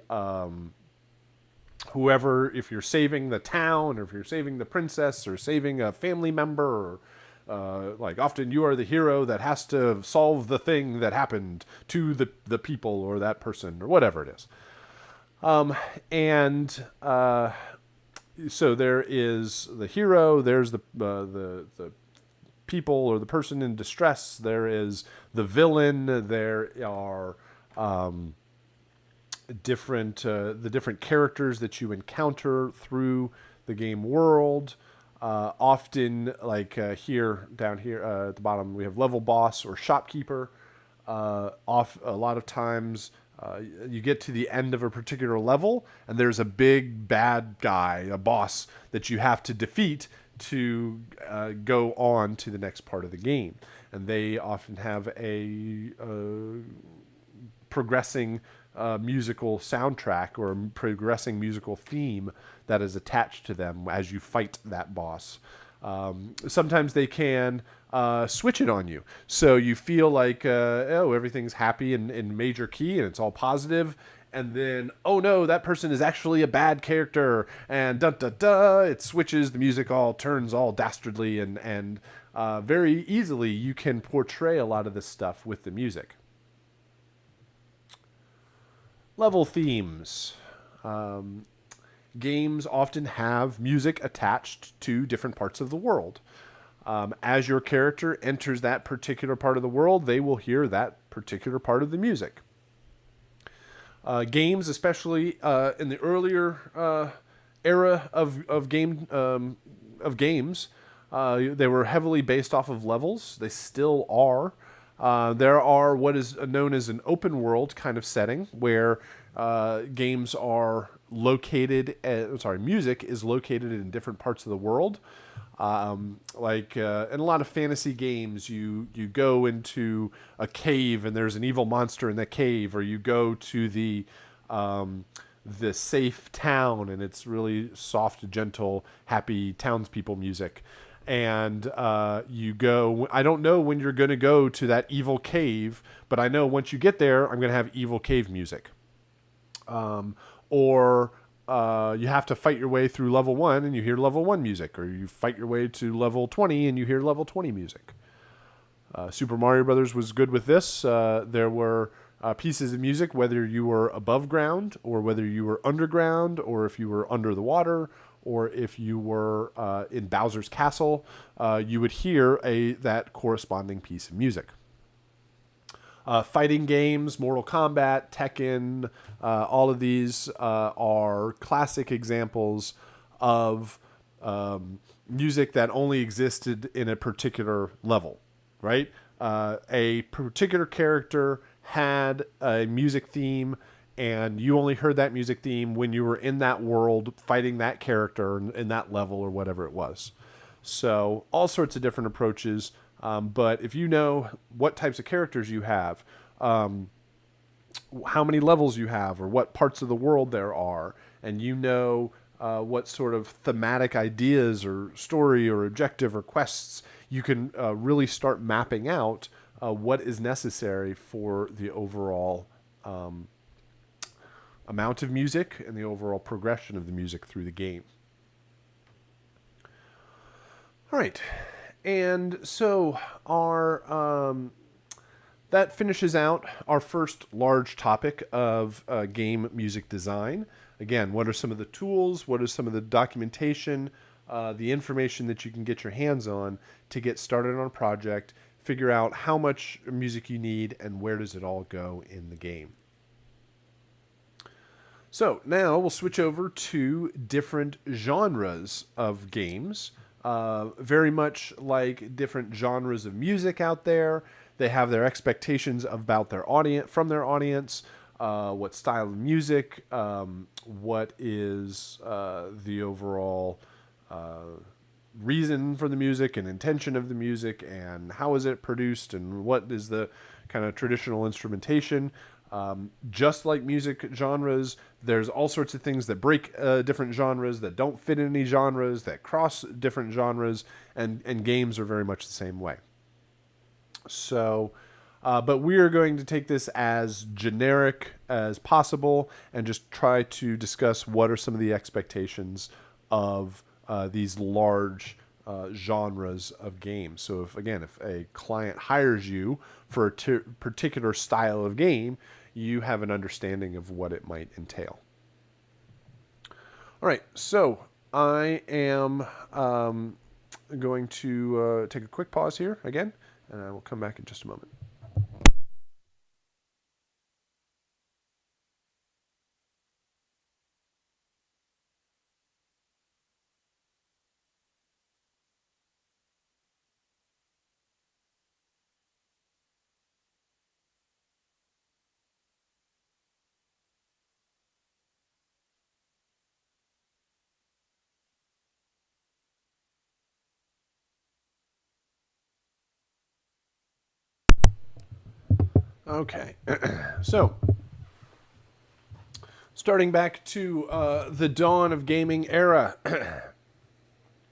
whoever, if you're saving the town, or if you're saving the princess, or saving a family member, or like often you are the hero that has to solve the thing that happened to the people or that person or whatever it is. And so there is the hero, there's the people or the person in distress, there is the villain, there are the different characters that you encounter through the game world. Often, like down here at the bottom, we have level boss or shopkeeper. A lot of times, you get to the end of a particular level, and there's a big bad guy, a boss that you have to defeat to go on to the next part of the game. And they often have a progressing musical soundtrack or progressing musical theme that is attached to them as you fight that boss. Sometimes they can switch it on you, so you feel like everything's happy and in major key and it's all positive, and then oh no, that person is actually a bad character, and da da da, it switches, the music all turns all dastardly, and very easily you can portray a lot of this stuff with the music. Level themes. Games often have music attached to different parts of the world. As your character enters that particular part of the world, they will hear that particular part of the music. Games, especially in the earlier era of games, they were heavily based off of levels. They still are. There are what is known as an open world kind of setting where games are located. Music is located in different parts of the world. Like in a lot of fantasy games, you go into a cave and there's an evil monster in that cave, or you go to the safe town and it's really soft, gentle, happy townspeople music. And you go, I don't know when you're going to go to that evil cave, but I know once you get there, I'm going to have evil cave music. Or you have to fight your way through level 1 and you hear level 1 music, or you fight your way to level 20 and you hear level 20 music. Super Mario Brothers was good with this. There were pieces of music, whether you were above ground or whether you were underground, or if you were under the water, or if you were in Bowser's Castle, you would hear that corresponding piece of music. Fighting games, Mortal Kombat, Tekken, all of these are classic examples of music that only existed in a particular level, right? A particular character had a music theme, and you only heard that music theme when you were in that world fighting that character in that level or whatever it was. So all sorts of different approaches. But if you know what types of characters you have, how many levels you have, or what parts of the world there are, and you know what sort of thematic ideas or story or objective or quests, you can really start mapping out what is necessary for the overall amount of music and the overall progression of the music through the game. All right. And so our That finishes out our first large topic of game music design. Again, what are some of the tools? What are some of the documentation, the information that you can get your hands on to get started on a project, figure out how much music you need, and where does it all go in the game. So now we'll switch over to different genres of games. Very much like different genres of music out there, they have their expectations about their audience from their audience. What style of music? What is the overall reason for the music and intention of the music, and how is it produced, and what is the kind of traditional instrumentation? Just like music genres, there's all sorts of things that break different genres, that don't fit in any genres, that cross different genres, and games are very much the same way. So, but we are going to take this as generic as possible and just try to discuss what are some of the expectations of these large genres of games. So if a client hires you for a particular style of game, you have an understanding of what it might entail. All right, so I am going to take a quick pause here again, and I will come back in just a moment. Okay, so starting back to the dawn of gaming era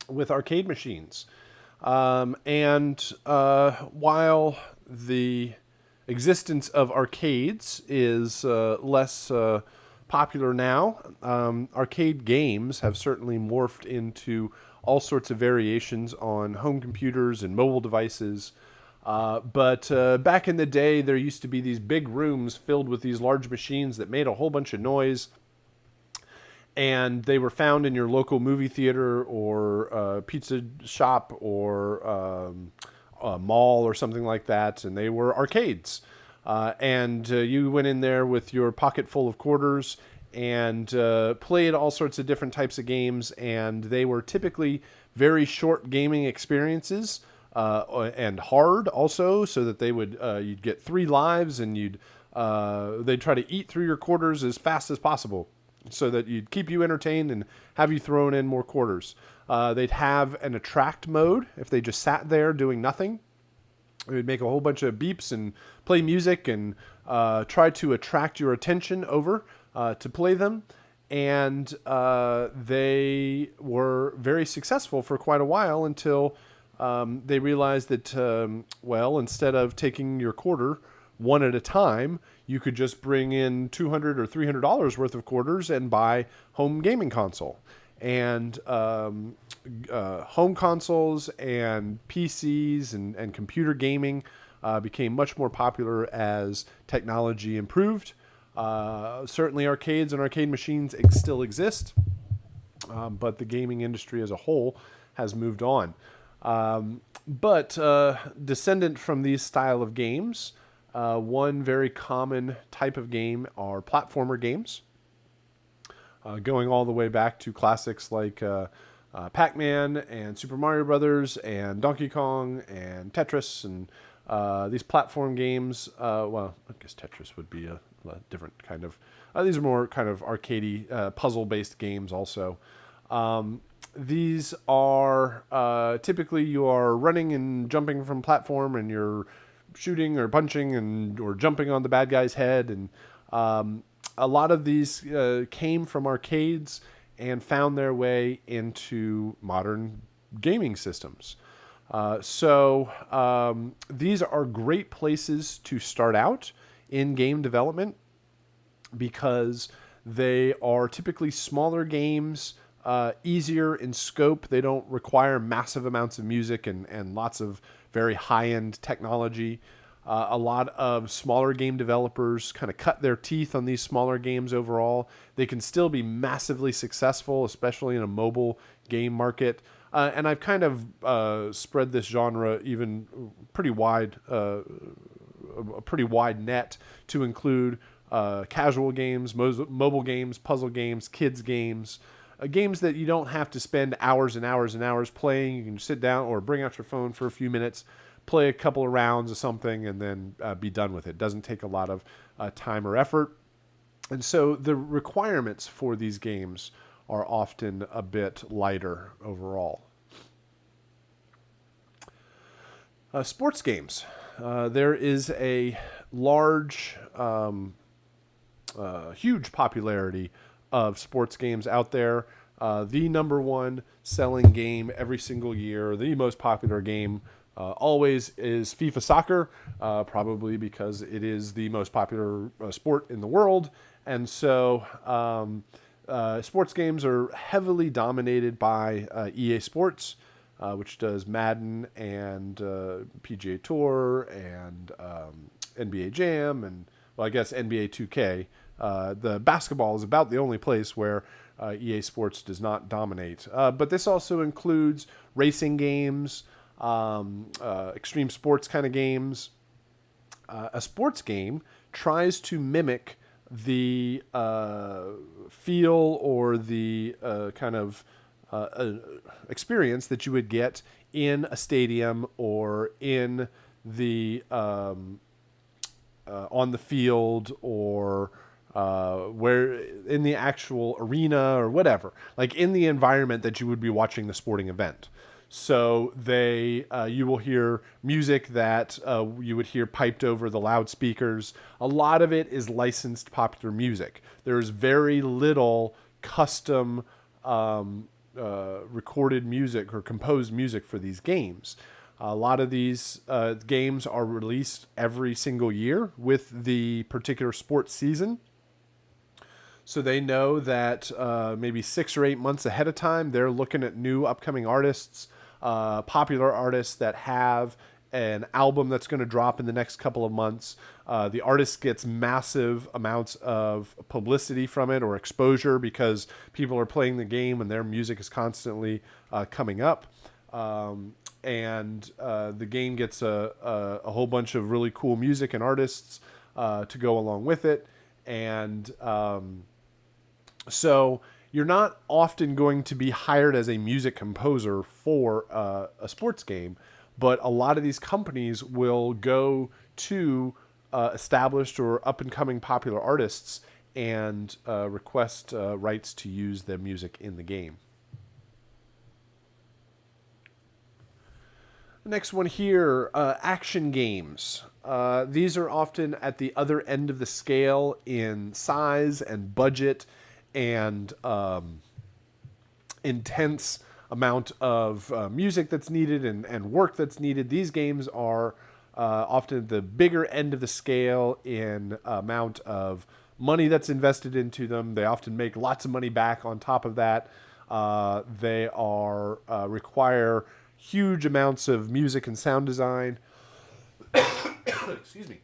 with arcade machines. And while the existence of arcades is less popular now, arcade games have certainly morphed into all sorts of variations on home computers and mobile devices. But back in the day, there used to be these big rooms filled with these large machines that made a whole bunch of noise, and they were found in your local movie theater or pizza shop or a mall or something like that, and they were arcades. And you went in there with your pocket full of quarters and played all sorts of different types of games, and they were typically very short gaming experiences. And hard also, so that they would you'd get 3 lives, and they'd try to eat through your quarters as fast as possible, so that you'd keep you entertained and have you thrown in more quarters. They'd have an attract mode if they just sat there doing nothing. It would make a whole bunch of beeps and play music and try to attract your attention over to play them. And they were very successful for quite a while until they realized that, instead of taking your quarter one at a time, you could just bring in $200 or $300 worth of quarters and buy home gaming console. And home consoles and PCs and computer gaming became much more popular as technology improved. Certainly arcades and arcade machines still exist, but the gaming industry as a whole has moved on. But descendant from these style of games, one very common type of game are platformer games, going all the way back to classics like Pac-Man and Super Mario Brothers and Donkey Kong and Tetris, and these platform games. I guess Tetris would be a different kind of. These are more kind of arcadey, puzzle-based games also. These are typically you are running and jumping from platform, and you're shooting or punching or jumping on the bad guy's head. And a lot of these came from arcades and found their way into modern gaming systems. So these are great places to start out in game development because they are typically smaller games. Easier in scope. They don't require massive amounts of music and lots of very high-end technology. A lot of smaller game developers kind of cut their teeth on these smaller games overall. They can still be massively successful, especially in a mobile game market. And I've kind of spread this genre even pretty wide, a pretty wide net to include casual games, mobile games, puzzle games, kids games, games that you don't have to spend hours and hours and hours playing. You can sit down or bring out your phone for a few minutes, play a couple of rounds of something, and then be done with it. Doesn't take a lot of time or effort. And so the requirements for these games are often a bit lighter overall. Sports games. There is a large, huge popularity of sports games out there. The number one selling game every single year, the most popular game always is FIFA Soccer, probably because it is the most popular sport in the world. And so sports games are heavily dominated by EA Sports, which does Madden and PGA Tour and NBA Jam and, well, I guess NBA 2K. The basketball is about the only place where EA Sports does not dominate. But this also includes racing games, extreme sports kind of games. A sports game tries to mimic the feel or the kind of experience that you would get in a stadium or in the on the field or where in the actual arena or whatever, like in the environment that you would be watching the sporting event. So you will hear music that you would hear piped over the loudspeakers. A lot of it is licensed popular music. There's very little custom recorded music or composed music for these games. A lot of these games are released every single year with the particular sports season. So they know that maybe 6 or 8 months ahead of time, they're looking at new upcoming artists, popular artists that have an album that's going to drop in the next couple of months. The artist gets massive amounts of publicity from it or exposure because people are playing the game and their music is constantly coming up. And the game gets a whole bunch of really cool music and artists to go along with it. And so you're not often going to be hired as a music composer for a sports game, but a lot of these companies will go to established or up-and-coming popular artists and request rights to use their music in the game. The next one here, action games. These are often at the other end of the scale in size and budget and intense amount of music that's needed and work that's needed. These games are often at the bigger end of the scale in amount of money that's invested into them. They often make lots of money back on top of that. They are require huge amounts of music and sound design. Excuse me.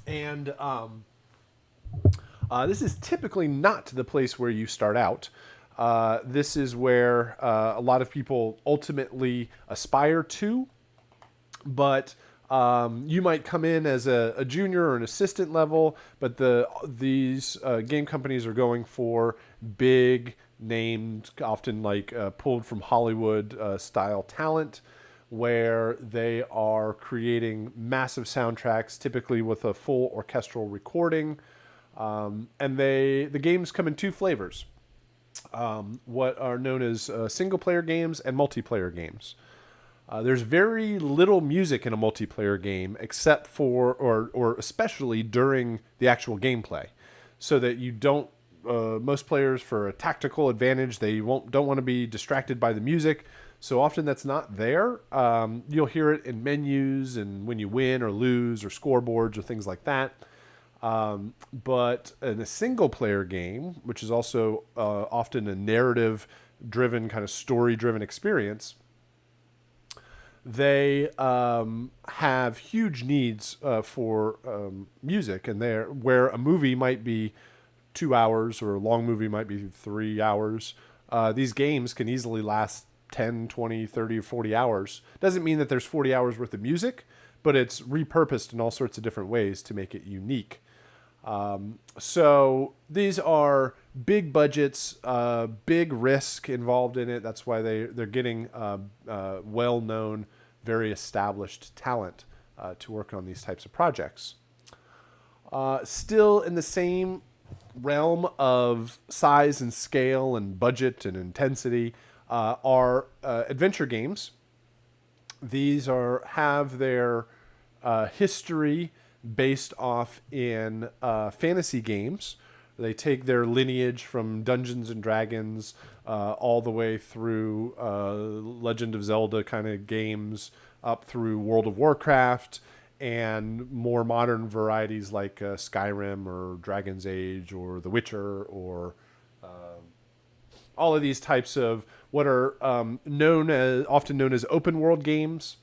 And this is typically not the place where you start out. This is where a lot of people ultimately aspire to, but you might come in as a junior or an assistant level, but these game companies are going for big named, often like pulled from Hollywood style talent, where they are creating massive soundtracks, typically with a full orchestral recording. And the games come in two flavors, what are known as single-player games and multiplayer games. There's very little music in a multiplayer game except for, or especially during the actual gameplay, so that you don't, most players, for a tactical advantage, they don't want to be distracted by the music. So often that's not there. You'll hear it in menus and when you win or lose or scoreboards or things like that. But in a single player game, which is also often a narrative driven, kind of story driven experience, they have huge needs for music, and there where a movie might be 2 hours or a long movie might be 3 hours, these games can easily last 10, 20, 30, or 40 hours. Doesn't mean that there's 40 hours worth of music, but it's repurposed in all sorts of different ways to make it unique. So these are big budgets, big risk involved in it. That's why they're getting well-known, very established talent to work on these types of projects. Still in the same realm of size and scale and budget and intensity are adventure games. These have their history based off in fantasy games. They take their lineage from Dungeons and Dragons all the way through Legend of Zelda kind of games up through World of Warcraft and more modern varieties like Skyrim or Dragon's Age or The Witcher or all of these types of what are often known as open world games.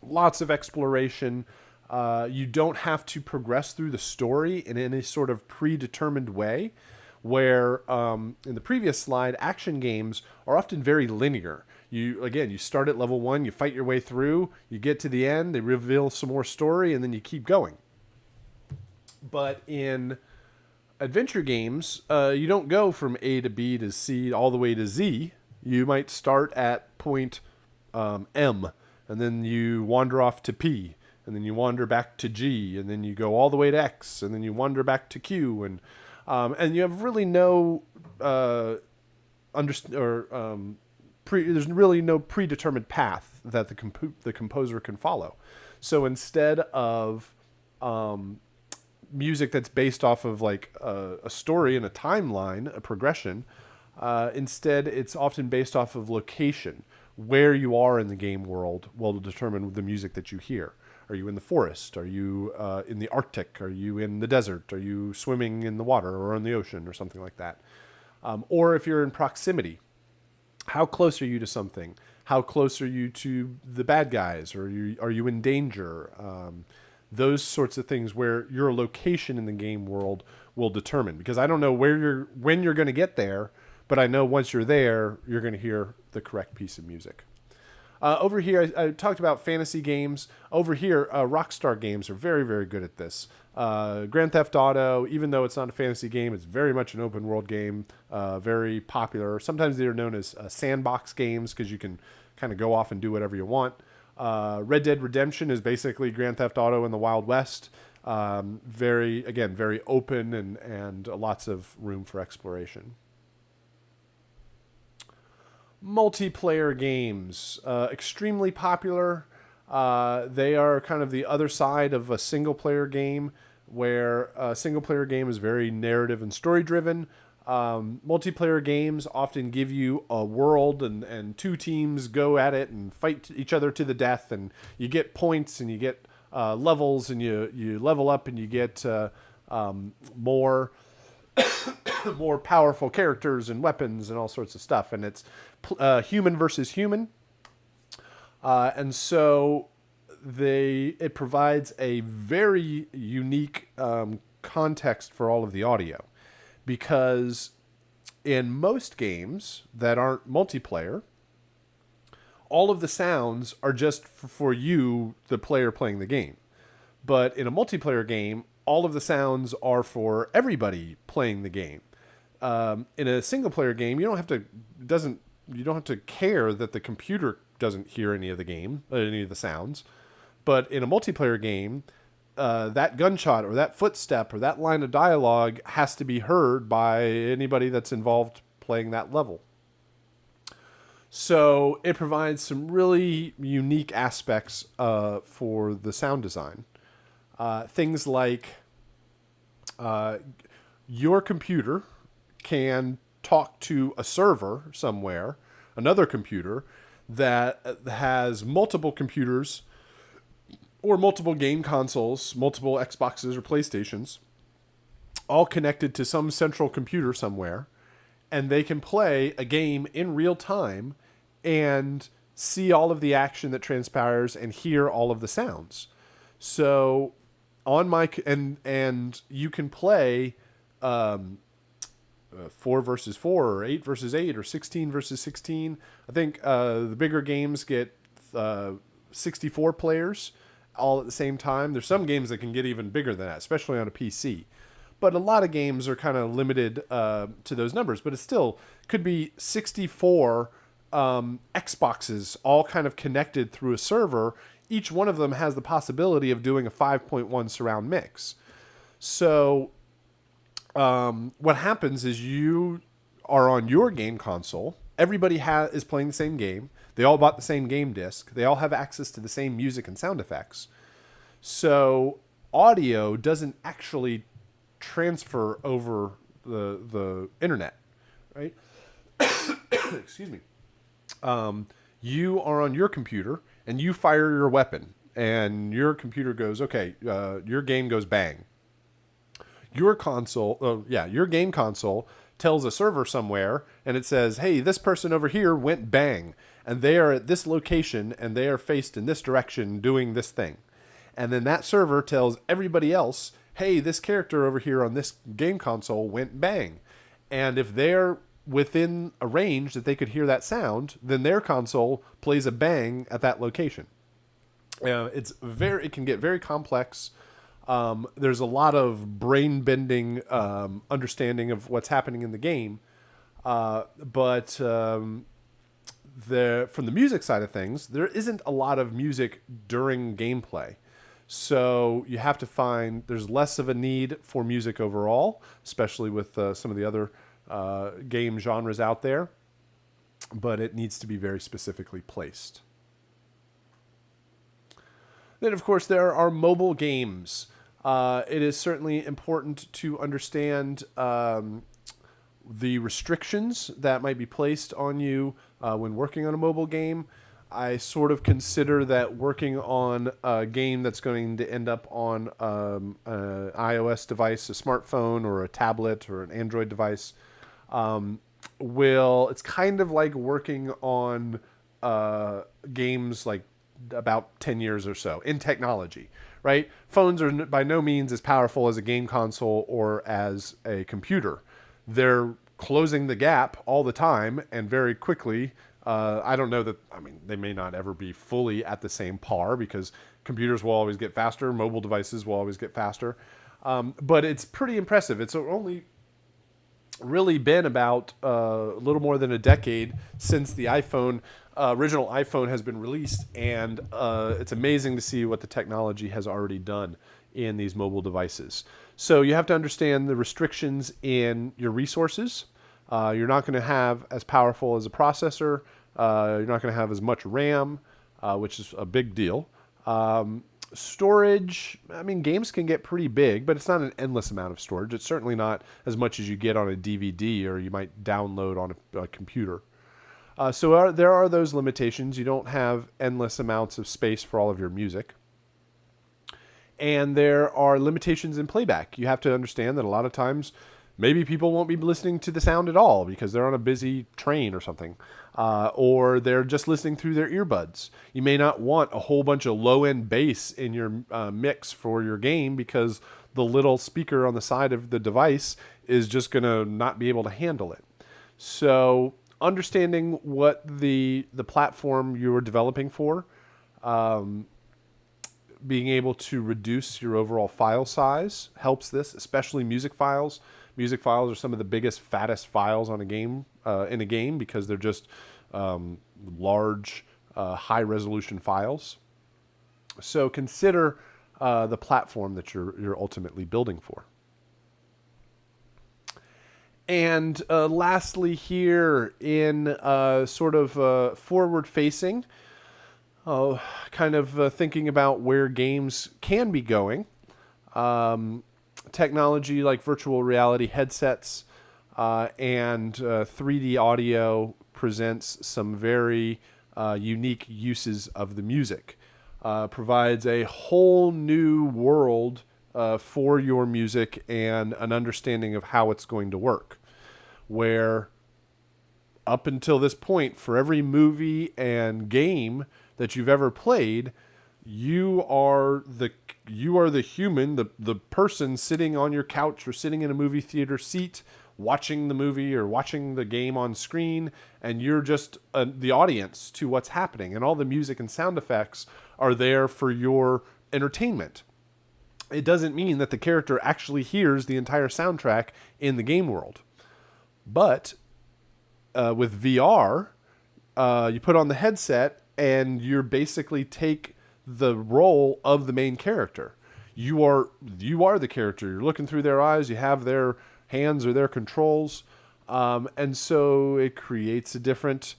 Lots of exploration. You don't have to progress through the story in any sort of predetermined way, where in the previous slide, action games are often very linear. You start at level 1, you fight your way through, you get to the end, they reveal some more story, and then you keep going. But in adventure games, you don't go from A to B to C all the way to Z. You might start at point M, and then you wander off to P, and then you wander back to G, and then you go all the way to X, and then you wander back to Q, and you have really no there's really no predetermined path that the composer can follow. So instead of music that's based off of like a story and a timeline, a progression, instead it's often based off of location. Where you are in the game world will determine the music that you hear. Are you in the forest? Are you in the Arctic? Are you in the desert? Are you swimming in the water or in the ocean or something like that? Or if you're in proximity, how close are you to something? How close are you to the bad guys? Or are you in danger? Those sorts of things where your location in the game world will determine. Because I don't know when you're going to get there, but I know once you're there, you're going to hear the correct piece of music. Over here, I talked about fantasy games. Over here, Rockstar games are very, very good at this. Grand Theft Auto, even though it's not a fantasy game, it's very much an open world game, very popular. Sometimes they're known as sandbox games because you can kind of go off and do whatever you want. Red Dead Redemption is basically Grand Theft Auto in the Wild West. Very open and lots of room for exploration. Multiplayer games, extremely popular. They are kind of the other side of a single player game, where a single player game is very narrative and story driven. Multiplayer games often give you a world and two teams go at it and fight each other to the death, and you get points and you get levels, and you level up and you get more more powerful characters and weapons and all sorts of stuff, and it's human versus human, and so it provides a very unique context for all of the audio, because in most games that aren't multiplayer, all of the sounds are just for you, the player playing the game. But in a multiplayer game, all of the sounds are for everybody playing the game. In a single player game, you don't have to care that the computer doesn't hear any of the sounds. But in a multiplayer game, that gunshot or that footstep or that line of dialogue has to be heard by anybody that's involved playing that level. So it provides some really unique aspects for the sound design. Things like your computer can talk to a server somewhere, another computer that has multiple computers or multiple game consoles, multiple Xboxes or PlayStations, all connected to some central computer somewhere, and they can play a game in real time and see all of the action that transpires and hear all of the sounds. So on my and you can play 4 versus 4 or 8 versus 8 or 16 versus 16. I think the bigger games get 64 players all at the same time. There's some games that can get even bigger than that, especially on a PC. But a lot of games are kind of limited to those numbers. But it still could be 64 Xboxes all kind of connected through a server. Each one of them has the possibility of doing a 5.1 surround mix. So what happens is you are on your game console. Everybody is playing the same game. They all bought the same game disc. They all have access to the same music and sound effects. So audio doesn't actually transfer over the internet, right? Excuse me. You are on your computer and you fire your weapon, and your computer goes, okay, your game goes bang. Your game console tells a server somewhere, and it says, hey, this person over here went bang, and they are at this location, and they are faced in this direction doing this thing. And then that server tells everybody else, hey, this character over here on this game console went bang. And if they're within a range that they could hear that sound, then their console plays a bang at that location. It can get very complex. There's a lot of brain-bending understanding of what's happening in the game. But from the music side of things, there isn't a lot of music during gameplay. So you have to find there's less of a need for music overall, especially with some of the other game genres out there. But it needs to be very specifically placed. Then, of course, there are mobile games. It is certainly important to understand the restrictions that might be placed on you when working on a mobile game. I sort of consider that working on a game that's going to end up on an iOS device, a smartphone, or a tablet, or an Android device, it's kind of like working on games like about 10 years or so in technology, right? Phones are by no means as powerful as a game console or as a computer. They're closing the gap all the time and very quickly. I don't know that, they may not ever be fully at the same par because computers will always get faster, mobile devices will always get faster. But it's pretty impressive. It's only really been about a little more than a decade since the original iPhone has been released, and it's amazing to see what the technology has already done in these mobile devices. So you have to understand the restrictions in your resources. You're not going to have as powerful as a processor. You're not going to have as much RAM, which is a big deal. Storage, games can get pretty big, but it's not an endless amount of storage. It's certainly not as much as you get on a DVD or you might download on a computer. So there are those limitations. You don't have endless amounts of space for all of your music. And there are limitations in playback. You have to understand that a lot of times maybe people won't be listening to the sound at all because they're on a busy train or something. Or they're just listening through their earbuds. You may not want a whole bunch of low-end bass in your mix for your game because the little speaker on the side of the device is just going to not be able to handle it. So understanding what the platform you are developing for, being able to reduce your overall file size helps this, especially music files. Music files are some of the biggest, fattest files on a game in a game because they're just large, high-resolution files. So consider the platform that you're ultimately building for. And lastly, here in sort of forward-facing, kind of thinking about where games can be going. Technology like virtual reality headsets and 3D audio presents some very unique uses of the music. Provides a whole new world for your music and an understanding of how it's going to work. Where up until this point, for every movie and game that you've ever played, you are the human, the person sitting on your couch or sitting in a movie theater seat watching the movie or watching the game on screen, and you're just the audience to what's happening, and all the music and sound effects are there for your entertainment. It doesn't mean that the character actually hears the entire soundtrack in the game world. But with VR, you put on the headset and you're basically take the role of the main character. You are the character. You're looking through their eyes. You have their hands or their controls, and so it creates a different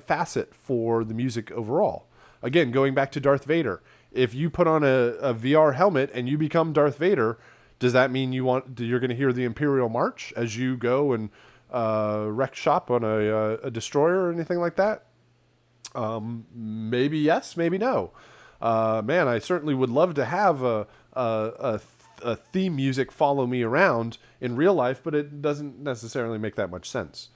facet for the music overall. Again, going back to Darth Vader, if you put on a VR helmet and you become Darth Vader, does that mean you're going to hear the Imperial March as you go and wreck shop on a destroyer or anything like that? Maybe yes, maybe no. Man, I certainly would love to have a theme music follow me around in real life, but it doesn't necessarily make that much sense.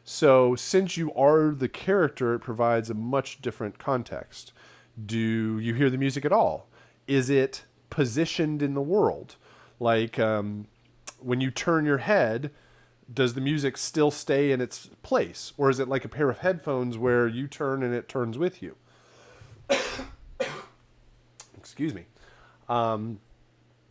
So since you are the character, it provides a much different context. Do you hear the music at all? Is it positioned in the world? Like when you turn your head, does the music still stay in its place? Or is it like a pair of headphones where you turn and it turns with you? Excuse me.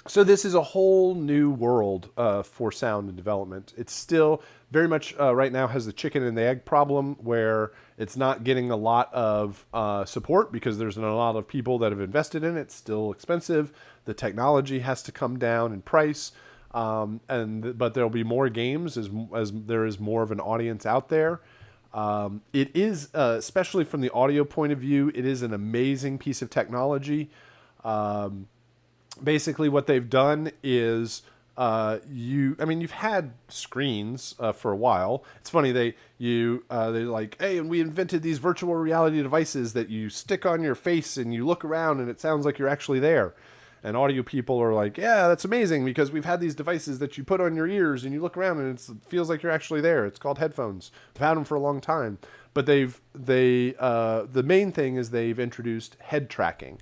So this is a whole new world for sound and development. It's still very much right now has the chicken and the egg problem, where it's not getting a lot of support because there's not a lot of people that have invested in it. It's still expensive. The technology has to come down in price, but there'll be more games as there is more of an audience out there. It is, especially from the audio point of view, it is an amazing piece of technology. Basically what they've done is you've had screens for a while. It's funny, they're like, hey, and we invented these virtual reality devices that you stick on your face and you look around and it sounds like you're actually there. And audio people are like, yeah, that's amazing, because we've had these devices that you put on your ears and you look around and it feels like you're actually there. It's called headphones. We've had them for a long time. But the main thing is they've introduced head tracking.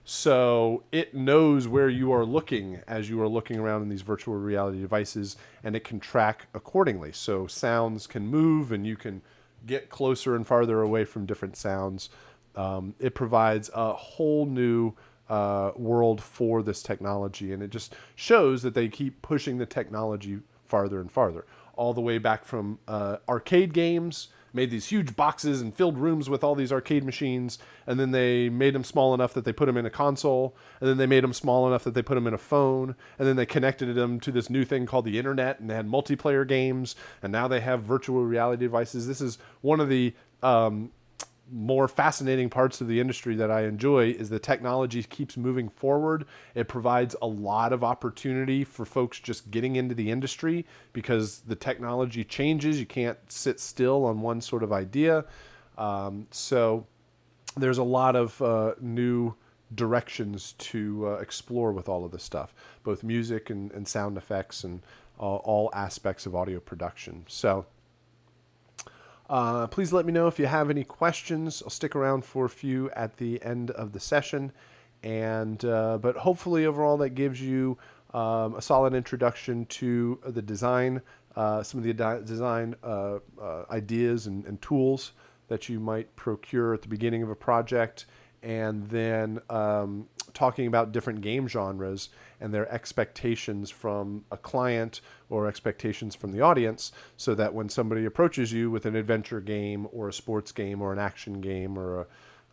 So it knows where you are looking as you are looking around in these virtual reality devices, and it can track accordingly. So sounds can move and you can get closer and farther away from different sounds. It provides a whole new world for this technology, and it just shows that they keep pushing the technology farther and farther, all the way back from arcade games. Made these huge boxes and filled rooms with all these arcade machines, and then they made them small enough that they put them in a console, and then they made them small enough that they put them in a phone, and then they connected them to this new thing called the internet, and they had multiplayer games, and now they have virtual reality devices. This is one of the more fascinating parts of the industry that I enjoy, is the technology keeps moving forward. It provides a lot of opportunity for folks just getting into the industry because the technology changes. You can't sit still on one sort of idea. So there's a lot of new directions to explore with all of this stuff, both music and sound effects and all aspects of audio production. So please let me know if you have any questions. I'll stick around for a few at the end of the session. But hopefully overall that gives you a solid introduction to the design, some of the design ideas and tools that you might procure at the beginning of a project, and then talking about different game genres and their expectations from a client or expectations from the audience, so that when somebody approaches you with an adventure game or a sports game or an action game or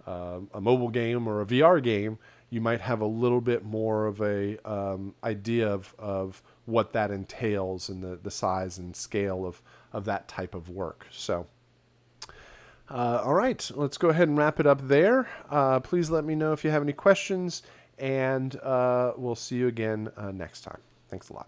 a mobile game or a VR game, you might have a little bit more of a idea of what that entails and the size and scale of that type of work. So all right, let's go ahead and wrap it up there. Please let me know if you have any questions, and we'll see you again next time. Thanks a lot.